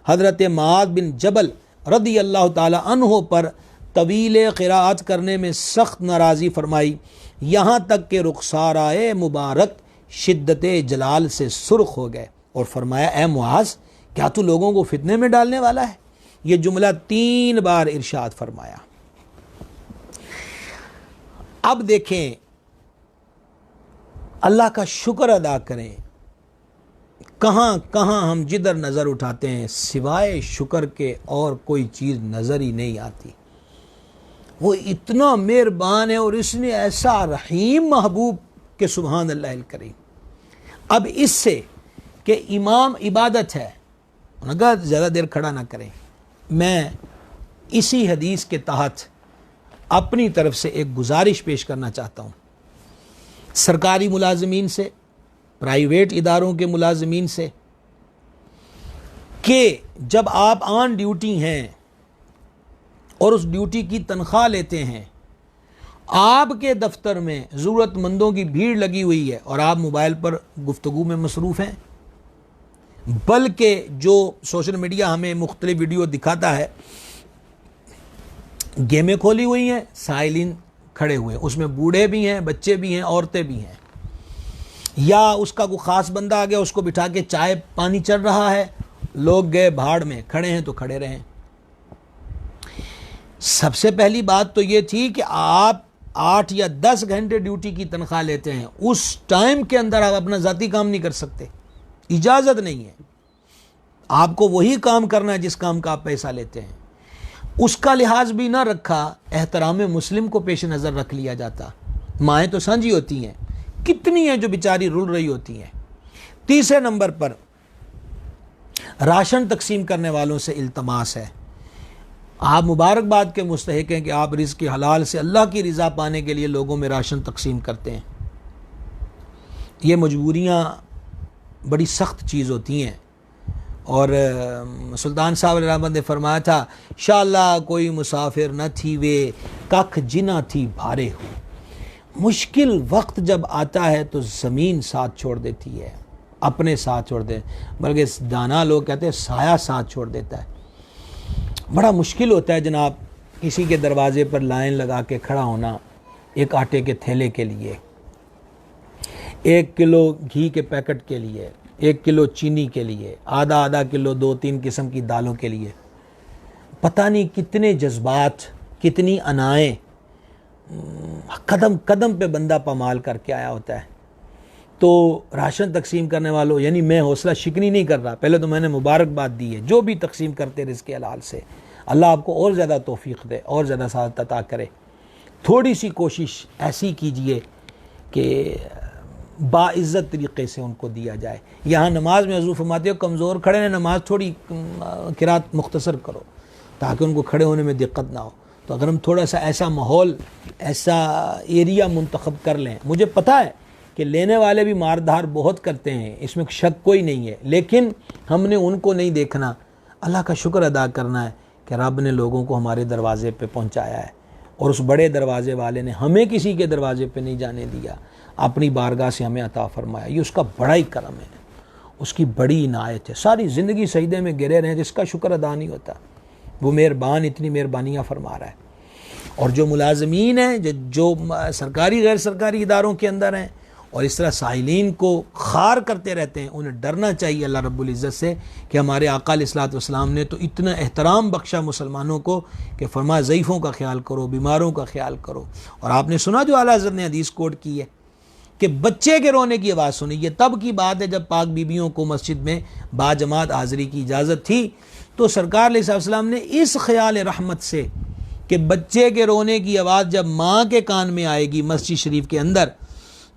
हज़रत मुआज़ बिन जबल रदी अल्लाह ताला अन्हो पर तवील क़िराअत करने में सख्त नाराज़ी फरमाई, यहाँ तक कि रुखसाराए मुबारक शिद्दत जलाल से सुर्ख हो गए और फरमाया, ए मुआज़, क्या तू लोगों को फितने में डालने वाला है? ये जुमला 3 बार इरशाद फरमाया। अब देखें, अल्लाह का शुक्र अदा करें, कहाँ कहाँ हम जिधर नज़र उठाते हैं सिवाय शुक्र के और कोई चीज़ नज़र ही नहीं आती। वो इतना मेहरबान है और इसने ऐसा रहीम महबूब के सुभान अल्लाह अल करीम। अब इससे कि इमाम इबादत है, अगर ज़्यादा देर खड़ा ना करें, मैं इसी हदीस के तहत अपनी तरफ से एक गुजारिश पेश करना चाहता हूँ सरकारी मुलाजमीन से, प्राइवेट इदारों के मुलाजमीन से, कि जब आप ऑन ड्यूटी हैं और उस ड्यूटी की तनख्वाह लेते हैं, आपके दफ्तर में ज़रूरतमंदों की भीड़ लगी हुई है और आप मोबाइल पर गुफ्तगू में मसरूफ़ हैं, बल्कि जो सोशल मीडिया हमें मुख्तलिफ वीडियो दिखाता है, गेमें खोली हुई हैं, साइलिन खड़े हुए, उसमें बूढ़े भी हैं, बच्चे भी हैं, औरतें भी हैं, या उसका कोई ख़ास बंदा आ गया, उसको बिठा के चाय पानी चल रहा है, लोग गए भाड़ में, खड़े हैं तो खड़े रहें। सबसे पहली बात तो ये थी कि आप 8 या 10 घंटे ड्यूटी की तनख्वाह लेते हैं, उस टाइम के अंदर आप अपना ज़ाती काम नहीं कर सकते, इजाज़त नहीं है। आपको वही काम करना है जिस काम का आप पैसा लेते हैं। उसका लिहाज भी ना रखा, एहतराम मुस्लिम को पेश नज़र रख लिया जाता। माएँ तो साझी होती हैं, कितनी हैं जो बेचारी रुल रही होती हैं, तीसरे नंबर पर राशन तकसीम करने वालों से इल्तमास है, आप मुबारकबाद के मुस्तहिक हैं कि आप रिज़्क़ की हलाल से अल्लाह की रज़ा पाने के लिए लोगों में राशन तकसीम करते हैं। ये मजबूरियाँ बड़ी सख्त चीज़ होती हैं, और सुल्तान साहब रहमत ने फरमाया था, इंशाअल्लाह कोई मुसाफिर न थी वे कख जिना थी भारे हो। मुश्किल वक्त जब आता है तो ज़मीन साथ छोड़ देती है, अपने साथ छोड़ दे, बल्कि दाना लोग कहते हैं साया साथ छोड़ देता है। बड़ा मुश्किल होता है जनाब किसी के दरवाजे पर लाइन लगा के खड़ा होना एक आटे के थैले के लिए, 1 किलो घी के पैकेट के लिए, 1 किलो चीनी के लिए, आधा किलो 2-3 किस्म की दालों के लिए। पता नहीं कितने जज्बात, कितनी अनाएं कदम कदम पे बंदा पमाल करके आया होता है। तो राशन तकसीम करने वालों, यानी मैं हौसला शिकनी नहीं कर रहा, पहले तो मैंने मुबारकबाद दी है जो भी तकसीम करते रिज़्क़ हलाल से, अल्लाह आपको और ज़्यादा तौफीक दे और ज़्यादा साथ अता करे। थोड़ी सी कोशिश ऐसी कीजिए कि बाइज़्ज़त तरीक़े से उनको दिया जाए। यहाँ नमाज में हज़ूर फरमाते हो कमज़ोर खड़े हैं, नमाज थोड़ी किरात मुख्तसर करो ताकि उनको खड़े होने में दिक्कत ना हो। तो अगर हम थोड़ा सा ऐसा माहौल, ऐसा एरिया मुंतखब कर लें, मुझे पता है कि लेने वाले भी मारधार बहुत करते हैं, इसमें शक कोई नहीं है, लेकिन हमने उनको नहीं देखना, अल्लाह का शुक्र अदा करना है कि रब ने लोगों को हमारे दरवाज़े पे पहुंचाया है, और उस बड़े दरवाज़े वाले ने हमें किसी के दरवाज़े पे नहीं जाने दिया, अपनी बारगाह से हमें अता फरमाया। ये उसका बड़ा ही करम है, उसकी बड़ी इनायत है। सारी ज़िंदगी सजदे में गिरे रहें, जिसका शुक्र अदा नहीं होता, वो मेहरबान इतनी मेहरबानियाँ फरमा रहा है। और जो मुलाजमीन हैं, जो सरकारी गैर सरकारी इदारों के अंदर हैं और इस तरह साइलीन को खार करते रहते हैं, उन्हें डरना चाहिए अल्लाह रब्बुल इज़्ज़त से कि हमारे आका अलैहिस्सलातु वस्सलाम ने तो इतना एहतराम बख्शा मुसलमानों को कि फरमाया ज़ईफ़ों का ख्याल करो, बीमारों का ख्याल करो। और आपने सुना जो आला हज़रत ने हदीस कोट की है कि बच्चे के रोने की आवाज़ सुनी। ये तब की बात है जब पाक बीबियों को मस्जिद में बाजमात हाज़िरी की इजाज़त थी, तो सरकार अलैहिस्सलाम ने इस ख्याल रहमत से कि बच्चे के रोने की आवाज़ जब माँ के कान में आएगी मस्जिद शरीफ के अंदर,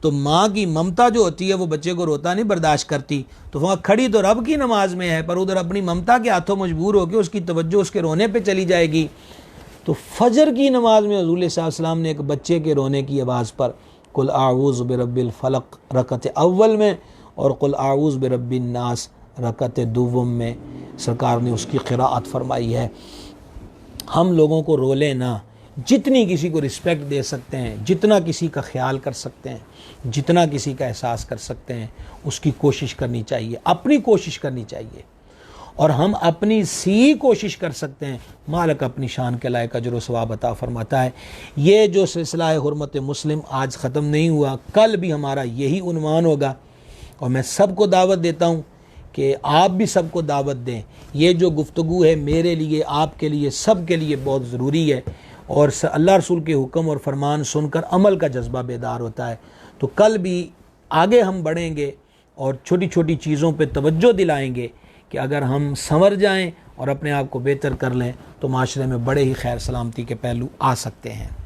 तो माँ की ममता जो होती है वो बच्चे को रोता नहीं बर्दाश्त करती, तो वहाँ खड़ी तो रब की नमाज में है, पर उधर अपनी ममता के हाथों मजबूर होकर उसकी तवज्जो उसके रोने पे चली जाएगी। तो फजर की नमाज में हुज़ूर सल्लल्लाहु अलैहि वसल्लम ने एक बच्चे के रोने की आवाज़ पर कुल आऊज़ु बिरब्बिल फलक रकत अव्वल में और कुल आऊज़ु बिरब्बिन नास रकत दुव्वम में सरकार ने उसकी क़िराअत फरमाई है। हम लोगों को रोले ना, जितनी किसी को रिस्पेक्ट दे सकते हैं, जितना किसी का ख्याल कर सकते हैं, जितना किसी का एहसास कर सकते हैं, उसकी कोशिश करनी चाहिए, अपनी कोशिश करनी चाहिए। और हम अपनी सी कोशिश कर सकते हैं, मालिक अपनी शान के लायक अजर व सवाब अता फरमाता है। ये जो सिलसिला है हुर्मत मुस्लिम आज ख़त्म नहीं हुआ, कल भी हमारा यही उन्वान होगा। और मैं सबको दावत देता हूँ कि आप भी सबको दावत दें। ये जो गुफ्तगू है मेरे लिए, आपके लिए, सब के लिए बहुत ज़रूरी है, और अल्लाह रसूल के हुक्म और फरमान सुनकर अमल का जज्बा बेदार होता है। तो कल भी आगे हम बढ़ेंगे और छोटी छोटी चीज़ों पे तवज्जो दिलाएंगे कि अगर हम संवर जाएं और अपने आप को बेहतर कर लें तो माशरे में बड़े ही खैर सलामती के पहलू आ सकते हैं।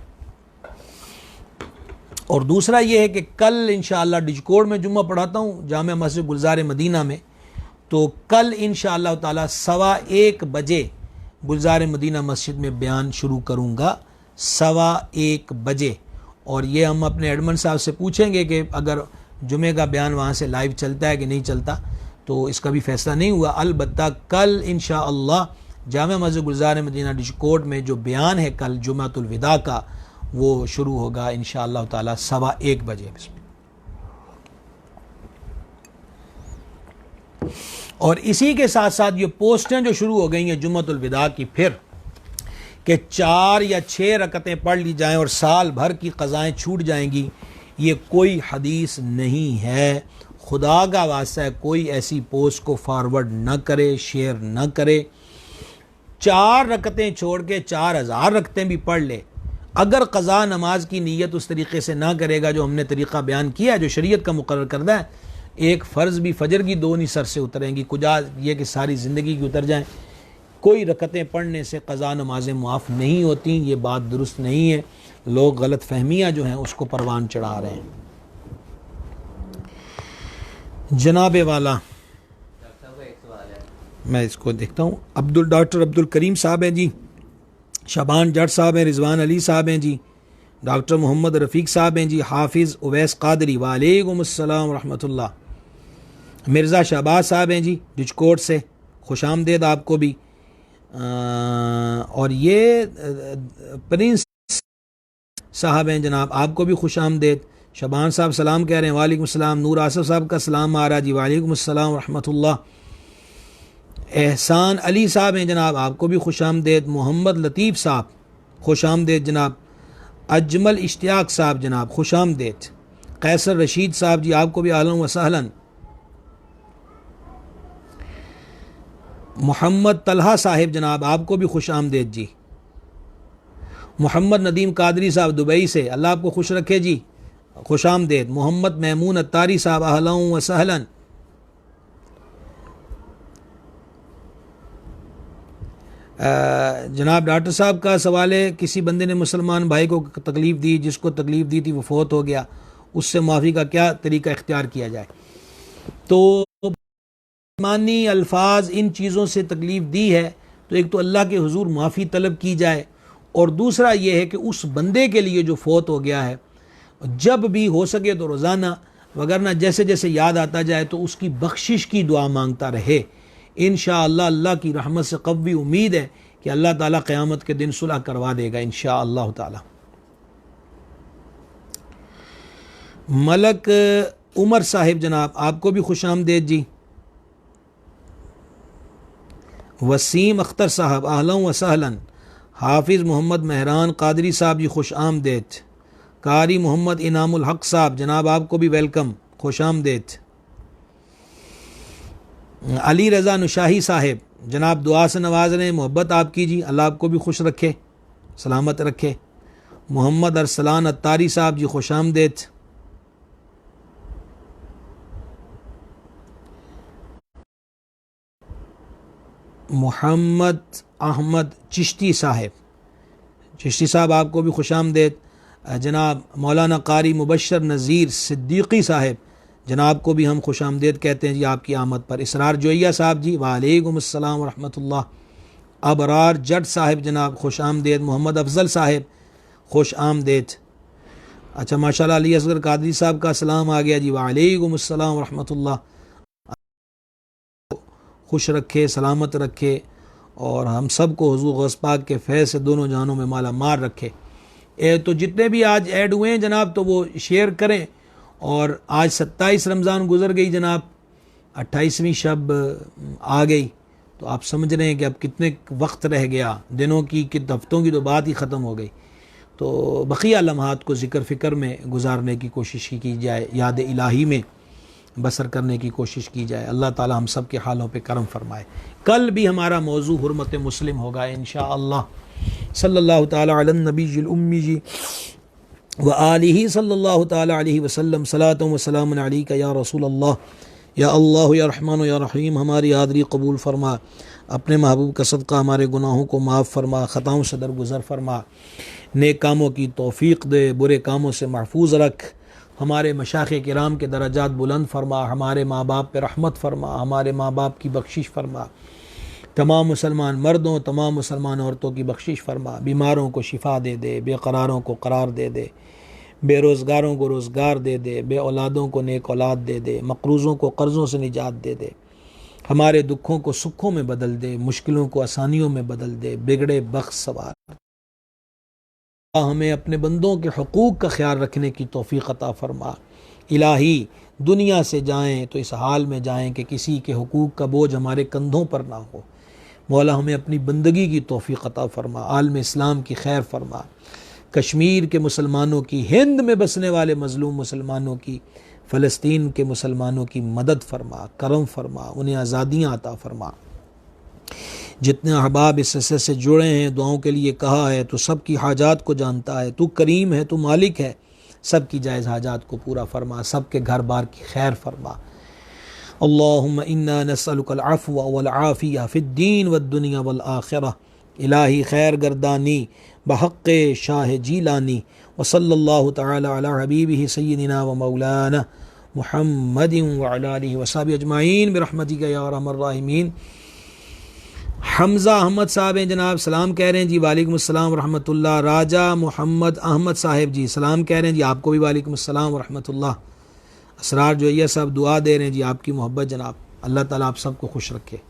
और दूसरा ये है कि कल इंशाअल्लाह डिजकोड में जुम्मा पढ़ाता हूँ जामिया मस्जिद गुलजार मदीना में, तो कल इंशाअल्लाह ताला 1:15 बजे गुलजार मदीना मस्जिद में बयान शुरू करूँगा 1:15 बजे। और ये हम अपने एडमन साहब से पूछेंगे कि अगर जुमे का बयान वहाँ से लाइव चलता है कि नहीं चलता, तो इसका भी फैसला नहीं हुआ। अलबत्ता कल इंशाअल्लाह जामिया मस्जिद गुलजार मदीना डिशकोट में जो बयान है कल जुमातुल विदा का, वो शुरू होगा इंशाअल्लाह ताला 1:15 बजे। और इसी के साथ साथ ये पोस्टें जो शुरू हो गई हैं जुम्मतुल विदा की, फिर कि 4 या 6 रकतें पढ़ ली जाएं और साल भर की क़ज़ाएँ छूट जाएंगी, ये कोई हदीस नहीं है। खुदा का वास्ता है कोई ऐसी पोस्ट को फॉरवर्ड न करे, शेयर न करे। 4 रकतें छोड़ के 4000 रकतें भी पढ़ ले, अगर क़ज़ा नमाज की नीयत उस तरीके से ना करेगा जो हमने तरीक़ा बयान किया है, जो शरीयत का मुकर्रर करदा है, एक फ़र्ज़ भी फजर की 2 नहीं सर से उतरेंगी, कुजा ये कि सारी ज़िंदगी की उतर जाएं। कोई रकतें पढ़ने से क़ज़ा नमाजें मुआफ़ नहीं होती, ये बात दुरुस्त नहीं है। लोग गलत फहमियाँ जो हैं उसको परवान चढ़ा रहे हैं। जनाबे वाला मैं इसको देखता हूँ। डॉक्टर अब्दुल करीम साहब हैं जी, शबान जट साहब हैं, रिजवान अली साहब हैं जी, डॉक्टर मोहम्मद रफ़ीक साहब हैं जी, हाफिज़ उवैस कादरी वालेकुम अस्सलाम रहमतुल्लाह, मिर्ज़ा शहबाज साहब हैं जी डिचकोट से, खुश आमदेद आपको भी। और ये प्रिंस साहब हैं जनाब, आपको भी खुश आमदेद। शबान साहब सलाम कह रहे हैं, वालेकुम सलाम। नूर आसफ साहब का सलाम आ रहा जी, वालेकुम अस्सलाम रहमतुल्लाह। एहसान अली साहब हैं जनाब, आपको भी खुश आमदेद। मोहम्मद लतीफ़ साहब खुश आमदेद जनाब। अजमल इश्तियाक साहब जनाब खुश आमदेद। कैसर रशीद साहब जी आपको भी आहलन व सहलन। मोहम्मद तलहा साहिब जनाब आपको भी खुश आमदेद जी। मोहम्मद नदीम कादरी साहब दुबई से, अल्लाह आपको खुश रखे जी, खुश आमदेद। मोहम्मद महमून अत्तारी साहब आहलन व सहलन। जनाब डॉक्टर साहब का सवाल है, किसी बंदे ने मुसलमान भाई को तकलीफ़ दी, जिसको तकलीफ़ दी थी वो फौत हो गया, उससे माफ़ी का क्या तरीका इख्तियार किया जाए? तो मानी अल्फाज इन चीज़ों से तकलीफ़ दी है तो एक तो अल्लाह के हुजूर माफ़ी तलब की जाए, और दूसरा ये है कि उस बंदे के लिए जो फौत हो गया है जब भी हो सके तो रोज़ाना, वगरना जैसे जैसे याद आता जाए तो उसकी बख्शिश की दुआ मांगता रहे। इंशाअल्लाह अल्लाह की रहमत से कव्वी उम्मीद है कि अल्लाह ताला क़यामत के दिन सुलह करवा देगा इंशाअल्लाह ताला। मलक उमर साहिब जनाब आपको भी खुश आमदेद जी। वसीम अख्तर साहब आहलन व सहलन। हाफिज़ मोहम्मद मेहरान कादरी साहब जी खुश आमदेद। कारी मोहम्मद इनामुल हक साहब जनाब आपको भी वेलकम, खुश आमदेद। अली रज़ा नुशाही साहिब जनाब दुआ से नवाज रहे हैं, मोहब्बत आपकी जी, अल्लाह आपको भी खुश रखे, सलामत रखे। मोहम्मद अरसलान अत्तारी साहब जी खुश आमदेद। मोहम्मद अहमद चिश्ती साहब आपको भी खुश आमदेद। जनाब मौलाना कारी मुबशर नज़ीर सिद्दीकी साहब जनाब को भी हम खुश आमदेद कहते हैं जी आपकी आमद पर। इसरार जोइया साहब जी वालेकुम अस्सलाम रहमतुल्लाह। अबरार जट साहब जनाब खुश आमदेद। मोहम्मद अफजल साहब खुश आमदेद। अच्छा माशाल्लाह अली असगर कादरी साहब का सलाम आ गया जी, वालेकुम अस्सलाम रहमतुल्लाह। खुश रखे, सलामत रखे, और हम सब को हुजूर गौस पाक के फैज़ से दोनों जानों में माला मार रखे। तो जितने भी आज ऐड हुए हैं जनाब तो वो शेयर करें। और आज 27 रमज़ान गुजर गई जनाब, 28वीं शब आ गई, तो आप समझ रहे हैं कि अब कितने वक्त रह गया, दिनों की कि हफ्तों की तो बात ही ख़त्म हो गई। तो बकिया लम्हात को ज़िक्र फ़िक्र में गुजारने की कोशिश की जाए, याद इलाही में बसर करने की कोशिश की जाए। अल्लाह ताला हम सब के हालों पे करम फरमाए। कल भी हमारा मौजू हुर्मत मुस्लिम होगा इंशाअल्लाह। सल्लल्लाहु ताला अला नबील उम्मी जी व आलिही सल्लल्लाहु ताला अलैहि वसल्लम। सलातुम व सलामुन अलैका या रसूल अल्लाह, या अल्लाह या रहमान या रहीम। हमारी हाज़री कबूल फरमा, अपने महबूब का सदका हमारे गुनाहों को माफ़ फरमा, ख़ताओं से दरगुज़र फरमा, नेक कामों की तौफ़ीक़ दे, बुरे कामों से महफूज रख, हमारे मशाइख़ किराम के दरजात बुलंद फरमा, हमारे माँ बाप पे रहमत फरमा, हमारे माँ बाप की बख्शिश फरमा, तमाम मुसलमान मर्दों तमाम मुसलमान औरतों की बख्शिश फरमा, बीमारों को शिफा दे दे, बेकरारों को करार दे दे, बेरोज़गारों को रोज़गार दे दे, बे औलादों को नेक औलाद दे दे, मकरूज़ों को कर्ज़ों से निजात दे दे, हमारे दुखों को सुखों में बदल दे, मुश्किलों को आसानियों में बदल दे, बिगड़े बख्श सवार। हमें अपने बंदों के हुकूक का ख्याल रखने की तौफ़ीक़ अता फ़रमा। इलाही दुनिया से जाएं तो इस हाल में जाएं कि किसी के हुकूक का बोझ हमारे कंधों पर ना हो। मौला हमें अपनी बंदगी की तौफ़ीक़ अता फ़रमा, आलम इस्लाम की खैर फरमा, कश्मीर के मुसलमानों की, हिंद में बसने वाले मज़लूम मुसलमानों की, फ़लस्तीन के मुसलमानों की मदद फरमा, करम फरमा, उन्हें आज़ादियाँ अता फ़रमा। जितने अहबाब इस सिलसिले से जुड़े हैं, दुआओं के लिए कहा है, तो सब की हाजात को जानता है, तू करीम है, तू मालिक है, सब की जायज़ हाजात को पूरा फरमा, सब के घर बार की खैर फरमा। अल्लाहुम्मा इन्ना नस्अलुकल अफ़्व वल आफ़िया फ़िद्दीन वद्दुनिया वल आखिरह। इलाही खैर गर्दानी बहक़्क़े शाह जीलानी व सल्लल्लाहु तआला अला हबीबिही सय्यिदिना व मौलाना मुहम्मदिन व अला आलिहि व अस्हाबिहि अजमाइन बिरहमतिका या अरहमर राहिमीन। हमज़ा अहमद साहब हैं जनाब, सलाम कह रहे हैं जी, वालेकुम अस्सलाम रहमतुल्लाह। राजा मोहम्मद अहमद साहब जी सलाम कह रहे हैं जी, आपको भी वालेकुम अस्सलाम रहमतुल्लाह। असरार जोइया साहब दुआ दे रहे हैं जी, आपकी मोहब्बत जनाब, अल्लाह ताला आप सबको खुश रखे।